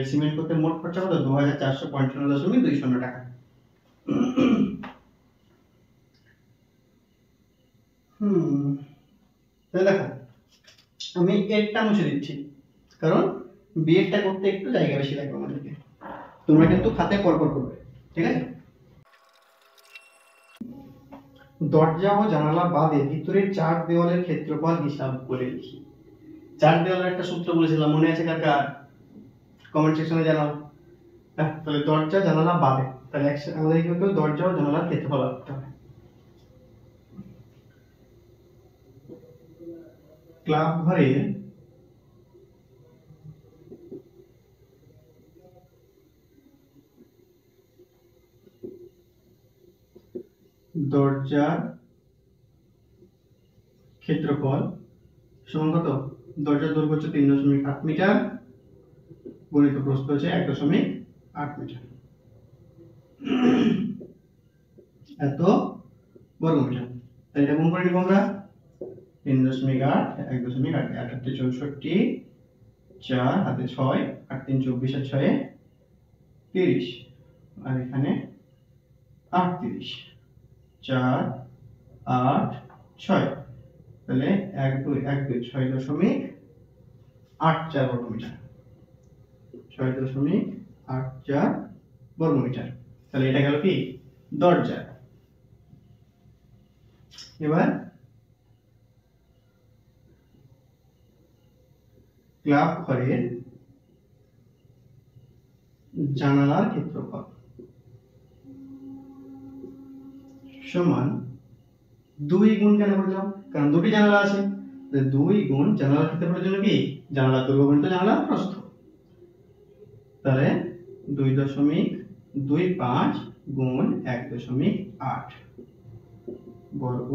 [SPEAKER 1] সিমেন্ট করতে মোট খরচা কত? 2455.20 টাকা। তাহলে দেখো আমি এরটা মুছে দিচ্ছি, কারণ বিয়েরটা করতে একটু জায়গা বেশি লাগবে আমাদেরকে, তোমরা কিন্তু খাতে পরপর করবে, ঠিক আছে। দরজা ও জানালা বাদে ভিতরের চার দেওয়ালের ক্ষেত্রফল হিসাব করে লিখি। চার দেওয়ালের একটা সূত্র বলেছিলাম, মনে আছে কার কার? কমেন্ট সেকশনে জানাও। তাহলে দরজা জানালা বাদে, তাহলে আমাদের কি করতে হবে, দরজা ও জানালার ক্ষেত্রফল রাখতে হবে। ক্লাব ঘরের দরজার ক্ষেত্রফল সমান কত, দরজার দৈর্ঘ্য হচ্ছে 3.8 মিটার গুণিত প্রস্থ হচ্ছে 1.8 মিটার, এত বর্গমিটার। তাই এটা গুণ করে নিব আমরা, 3.8 1.8 8 8 64 4 হাতে 6 8 3 24 আর 6 30 আর এখানে 38 4 8 6, তাহলে 1 2 1 2 6.84 বর্গমিটার, 6.84 বর্গমিটার। তাহলে এটা গেল কি দরজা। এবার ক্লাব ঘরের জানালার ক্ষেত্রফল সমান 2 গুণ, কেন করলাম, কারণ দুটি জানালা আছে, 2 গুণ জানালার ক্ষেত্রফলের জন্য কি জানালার দৈর্ঘ্য গুণিত জানালার প্রস্থ, তাহলে 2.25 গুণ 1.8 বর্গ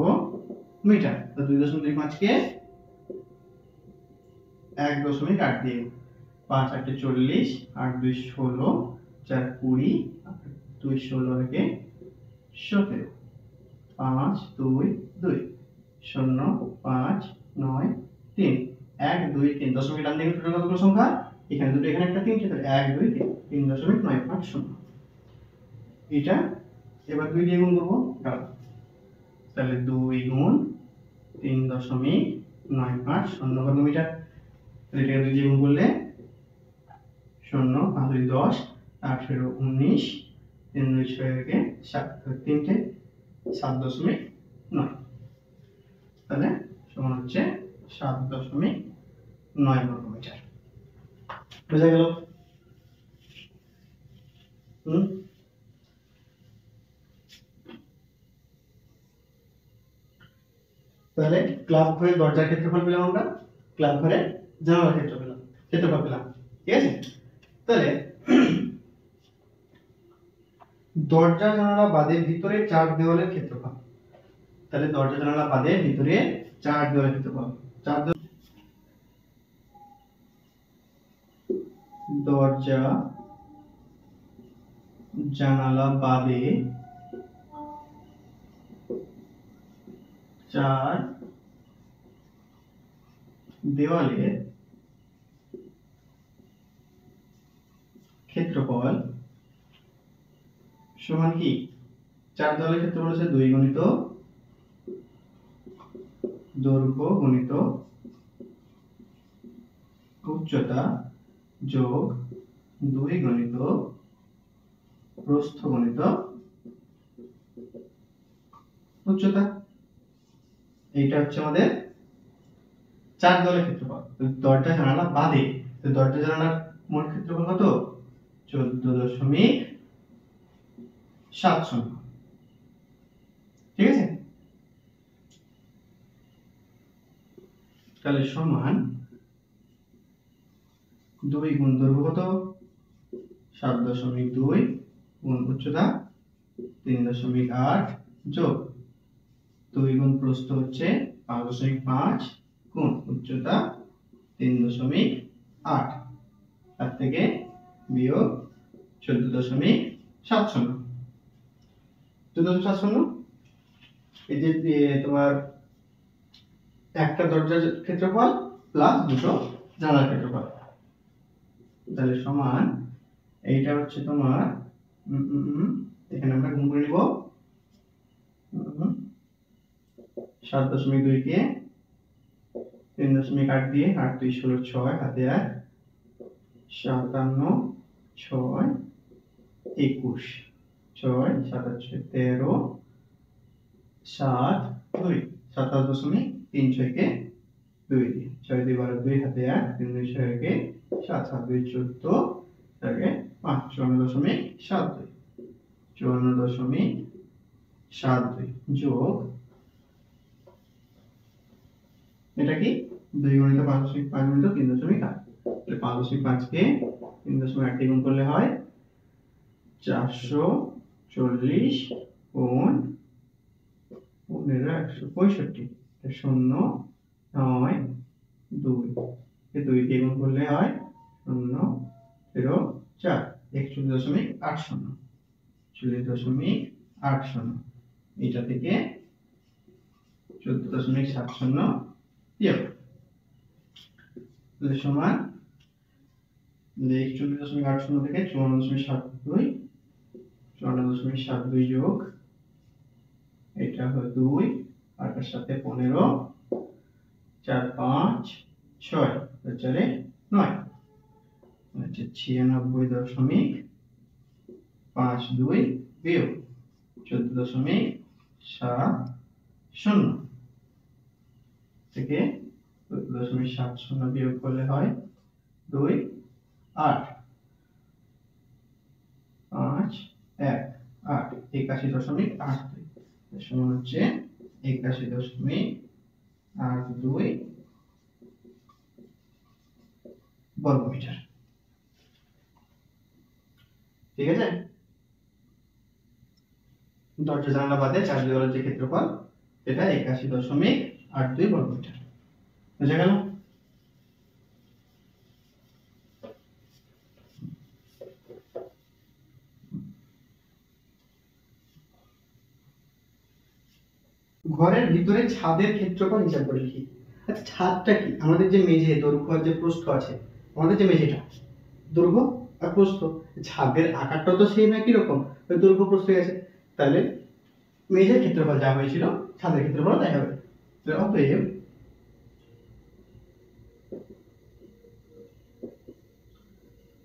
[SPEAKER 1] মিটার। তো 2.25 কে 1.8 দিয়ে 5 8 40 8 2 16 4 20 2 16 কে 17 5 2 2 0 5 9 3 1 2 3 দশমিক ডান দিকে টোটাল কতগুলো সংখ্যা, এখানে দুটো এখানে একটা 3, তাহলে 1 2 3 3.950। এটা এবার 2 দিয়ে গুণ করব, তাহলে 2 গুণ 3.950 বর্গমিটার। তাহলে এটা 2 দিয়ে গুণ করলে 0 5 2 10 8 0 19 3 2 6 কে 7 3 7.9, তাহলে সমান হচ্ছে 7.9 বর্গমিটার। বুঝা গেল? তাহলে ক্লাব ঘরের দরজার ক্ষেত্রফল পেলাম আমরা, ক্লাব ঘরের জানালার ক্ষেত্রফল পেলাম, ঠিক আছে। তাহলে দরজা জানালা বাদে ভিতরে 4 দেওয়ালের ক্ষেত্রফল, তাহলে দরজা জানালা বাদে ভিতরে 4 দেওয়ালের ক্ষেত্রফল, দরজা জানালা বাদে 4 দেওয়ালের ক্ষেত্রফল সমান কি, 4 দেওয়ালের ক্ষেত্রফল হচ্ছে 2 গুণিত দৈর্ঘ্য গুণিত উচ্চতা যোগ 2 গুণিত প্রস্থ গুণিত উচ্চতা। এইটা হচ্ছে আমাদের 4 দেওয়ালের ক্ষেত্রফল। দরজা জানালা বাদে, তো দরজা জানালার মোট ক্ষেত্রফল কত, 14.70, ঠিক আছে। তাহলে সমান 2 গুণ দৈর্ঘ্য কত 7.2 গুণ উচ্চতা 3.8 যোগ 2 গুণ প্রস্থ হচ্ছে 5.5 গুণ উচ্চতা 3.8, তার থেকে বিয়োগ 14.70, এই যে তোমার একটা দরজার ক্ষেত্রফল প্লাস দুটো জানালার ক্ষেত্রফল, তাহলে সমান এইটা হচ্ছে তোমার এখানে আমরা গুণ করে নিব 7.2 কে 3.8 দিয়ে 8 2 16 6 হাতে 1 57 6 21 6 7 13 7 2 27.36 কে 2 দিয়ে 6 2 12 2 হাতে 1 3 2 6 কে 7 7 2 14 কে 5 54.72 54.72 যোগ এটা কি 2 গুণিত 5.5 গুণিত 3.8 তাহলে 5.5 কে 3.8 দিয়ে গুণ করলে হয় 440 গুণ 15 165 0 9 2 কে 2 দিয়ে গুণ করলে হয় 0 0 4 41.80 41.80 এটা থেকে 14.70 বিয়োগ তাহলে সমান 41.80 থেকে 54.72 যোগ এটা হলো 2 আর তার সাথে 15 4 5 6 4 9 আচ্ছা 96.52 বিয়োগ 14.70 থেকে 14.70 বিয়োগ করলে হয় 2 8 5 1 8 81.82 সমান হচ্ছে 81.82 বর্গমিটার। ঠিক আছে, দরজা জানালা বাদে চার দেওয়ালের যে ক্ষেত্রফল এটা 81.82 বর্গমিটার। বুঝা গেল? ঘরের ভিতরে ছাদের ক্ষেত্রফল হিসাব করে লিখি। আচ্ছা ছাদটা কি? আমাদের যে মেঝে দৈর্ঘ্য আর যে প্রস্থ আছে, আমাদের যে মেঝেটা দৈর্ঘ্য আর প্রস্থ, ছাদের আকারটাও তো সেম একই রকম, ওই দৈর্ঘ্য প্রস্থ আছে, তাহলে মেঝের ক্ষেত্রফল যা হয়েছিল ছাদের ক্ষেত্রফল তাই হবে। অতএব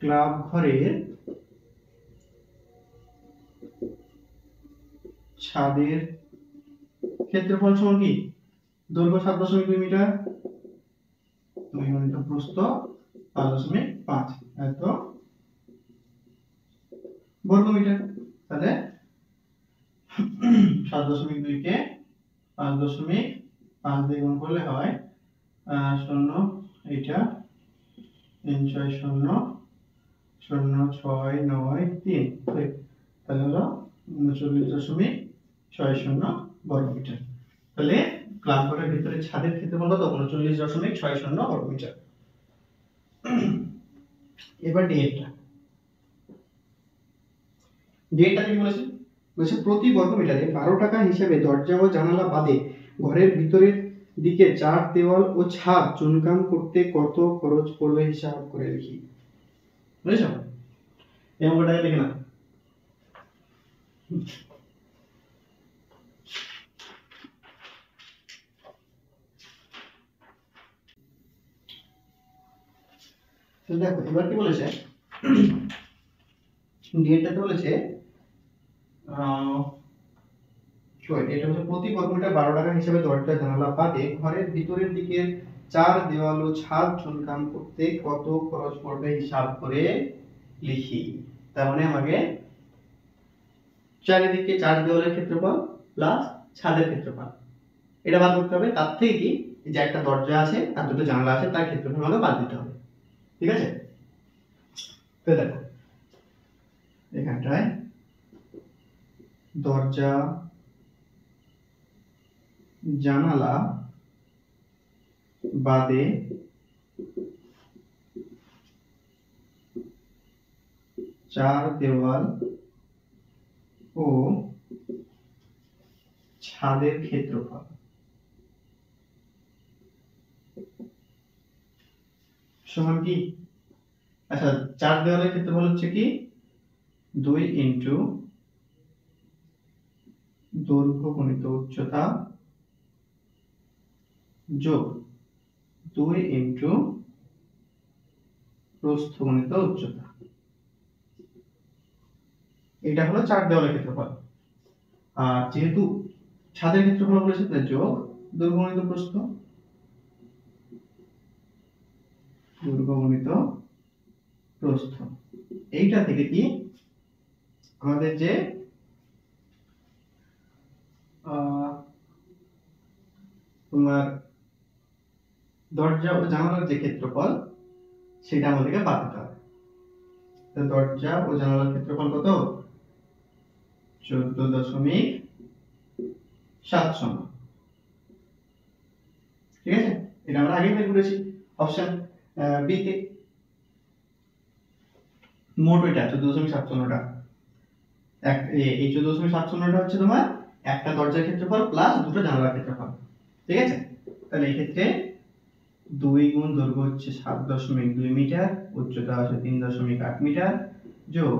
[SPEAKER 1] ক্লাব ঘরের ছাদের ক্ষেত্রফল সমান কি? দৈর্ঘ্য 7.2 মিটার, 2 গুণিত প্রস্থ 5.5 এত বর্গমিটার। তাহলে 7.2 কে 5.5 দিয়ে গুণ করলে হয় 0 এটা 3 6 0 0 6 9 3 তাহলে হলো 39.60 বর্গমিটার। তাহলে ক্লাব ঘরের ভিতরে ছাদের ক্ষেত্রফল কত? 39.60 বর্গমিটার। এবার ডিএটা কি বলেছে? বলেছে প্রতি বর্গ মিটারে 12 টাকা হিসাবে দরজা ও জানালা বাদে ঘরের ভিতরের দিকে চার দেওয়াল ও ছাদ চুনকাম করতে কত খরচ পড়বে হিসাব করে লিখি। বুঝেছ? এই অঙ্কটাকে লিখে নাও। দেখো এবার কি বলেছে, ডিএটাতে বলেছে এটা হচ্ছে প্রতি বর্গমিটার 12 টাকা হিসেবে দরজা জানালা বাদে ঘরের ভিতরের দিকের চার দেওয়াল ও ছাদ চুনকাম করতে কত খরচ পড়বে হিসাব করে লিখি। তার মানে আমাকে চারিদিকে চার দেওয়ালের ক্ষেত্রফল প্লাস ছাদের ক্ষেত্রফল এটা বাদ করতে হবে। তার থেকে কি যে একটা দরজা আছে আর দুটো জানালা আছে তার ক্ষেত্রফল আমাকে বাদ দিতে হবে। ঠিক আছে, তো দেখো এখানটায় দরজা জানালা বাদে চার দেওয়াল ও ছাদের ক্ষেত্রফল সমান কি? আচ্ছা চার দেওয়ালের ক্ষেত্রফল হচ্ছে কি 2 ইনটু দৈর্ঘ্য গুণিত উচ্চতা যোগ 2 ইনটু প্রস্থ গুণিত উচ্চতা। এটা হলো চার দেওয়ালের ক্ষেত্রফল। আর যেহেতু ছাদের ক্ষেত্রফল বলেছে তাই যোগ দৈর্ঘ্য গুণিত প্রস্থ, দৈর্ঘ্য গুণিত প্রস্থ এইটা থেকে কি আমাদের যে তোমার দরজা ও জানালার যে ক্ষেত্রফল সেটা আমাদেরকে বাদ দিতে হবে। তো দরজা ও জানালার ক্ষেত্রফল কত? 14.7 ঠিক আছে, এটা আমরা আগে বের করেছি অপশন বি তে। মোট এটা 14.7টা, এই 14.7টা হচ্ছে তোমার একটা দরজার ক্ষেত্রফল প্লাস দুটো জানালার ক্ষেত্রফল, ঠিক আছে। তাহলে এই ক্ষেত্রে 2 গুণ দৈর্ঘ্য হচ্ছে 7.2 মিটার, উচ্চতা হচ্ছে 3.8 মিটার, যোগ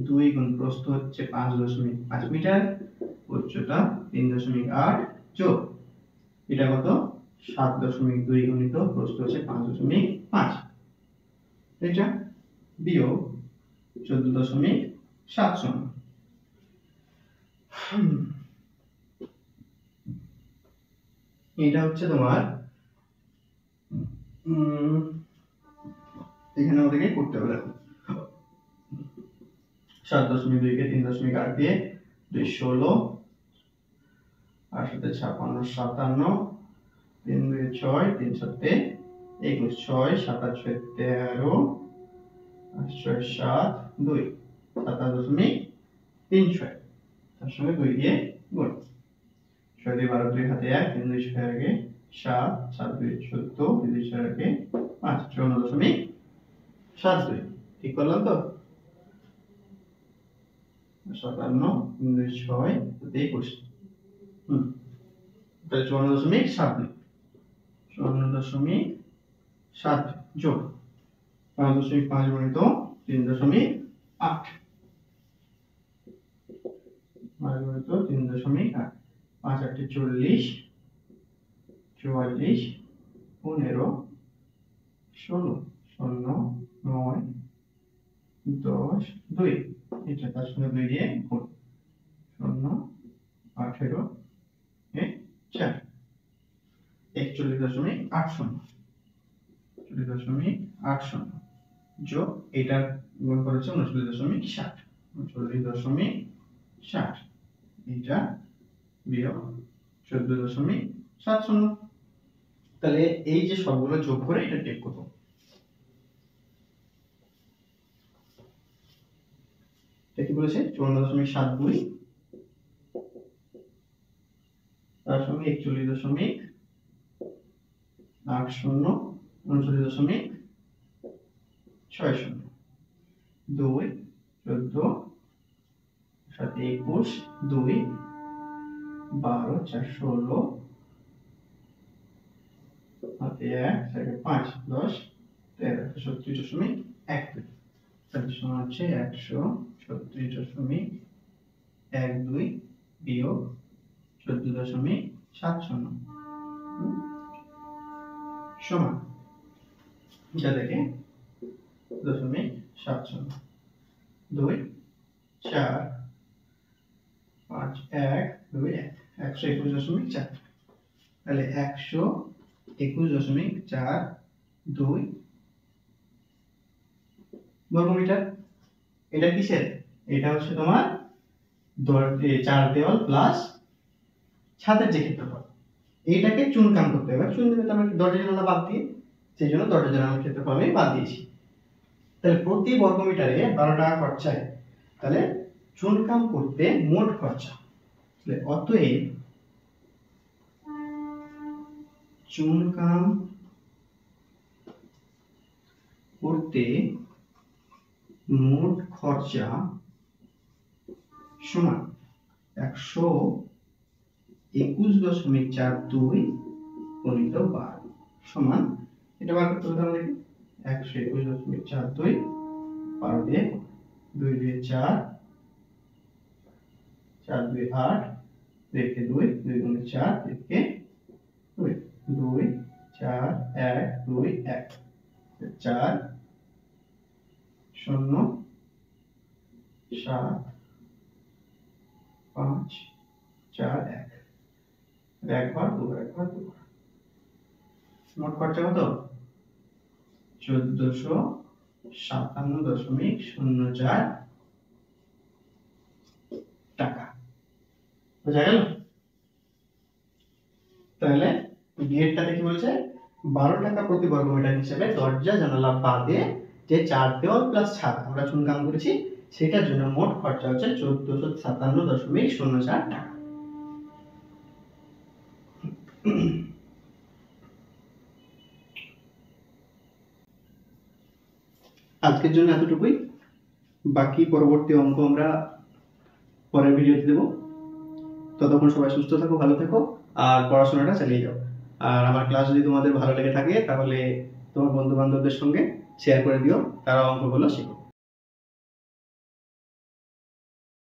[SPEAKER 1] 2 গুণ প্রস্থ হচ্ছে 5.5 মিটার, উচ্চতা 3.8, যোগ এটা কত 7.2 গুণিত প্রস্থ হচ্ছে 5.5, এটা বিয়োগ 14.7। এটা হচ্ছে তোমার এখানে আমাদেরকে করতে হবে, 7.2 কে 3.8 দিয়ে 2 16, আর সাথে 56 57, 3 2 6, 3 7 21, 6 7 8 13, 8 6 7 2, 27.36, তার সঙ্গে 2 দিয়ে গুণ, 6 দিয়ে 12, 2 হাতে 1, 3 2 6 আগে 7, 7 2 14, 2 2 4 আগে 5, 54.72, ঠিক করলাম তো? 57, 3 2 6, 21, তাহলে 54.72, 54.7 যোগ 5.5 গুণিত 3.8, 5 গুণিত 3.8, 5 8 40, 44, 15, 16, 0 9 10 2, এটা তার সঙ্গে 2 দিয়ে গুণ, 0 18 4, 41.80, 41.80 যোগ এটা গুণ করেছে 39.60, 39.60, এটা বিয়োগ 14.70। তাহলে এই যে সবগুলো যোগ করে এটা টেক করব, এটা কি বলেছে 54.72 তার সঙ্গে 41.80, 39.60, 2 14 সাথে 21, 2 12 4 16 হাতে 1 সাথে 5 10 13, 137.12, তাহলে সমান হচ্ছে 136.12 বিয়োগ 14.70 সমান, যা দেখে 0.70, 2 4 5 1 2 1, 121.4, তাহলে 121.42 বর্গমিটার। এটা কিসের? এটা হচ্ছে তোমার চার দেওয়াল প্লাস ছাদের যে ক্ষেত্রফল, এইটাকে চুনকাম করতে হবে। চুন দিলে তো আমরা দরজা জানালা বাদ দিয়ে, সেই জন্য দরজা জানালার ক্ষেত্রফল আমি বাদ দিয়েছি। তাহলে প্রতি বর্গমিটারে 12 টাকা খরচায়, তাহলে চুনকাম করতে মোট খরচা, তাহলে অতএব চুনকাম করতে মোট খরচা সমান 121.42 গুণিত 12 সমান, এটা বার করতে হবে আমাদেরকে 121.42 12 দিয়ে 2 2 4 4 2 8, 2 কে 2 2 গুণে 4 2 কে 2 2 4 1 2 1, 4 0 7 5 4 1, একবার দুবার একবার দুবার, মোট খরচা কত 1400 57.04 টাকা। বোঝা গেল? তাহলে গেটটাতে কি বলছে, 12 টাকা প্রতি বর্গ মিটার হিসেবে দরজা জানালা বাদে যে 4 দেওয়াল প্লাস ছাদ আমরা চুনকাম করেছি, সেটার জন্য মোট খরচা হচ্ছে 1457.04 টাকা। আজকের জন্য এতটুকুই, বাকি পরবর্তী অঙ্ক আমরা পরের ভিডিওতে দেবো। ততক্ষণ সবাই সুস্থ থাকো, ভালো থেকো, আর পড়াশোনাটা চালিয়ে যাও। আর আমার ক্লাস যদি তোমাদের ভালো লেগে থাকে তাহলে তোমার বন্ধু বান্ধবদের সঙ্গে শেয়ার করে দিও, তারা অঙ্কগুলো শিখো।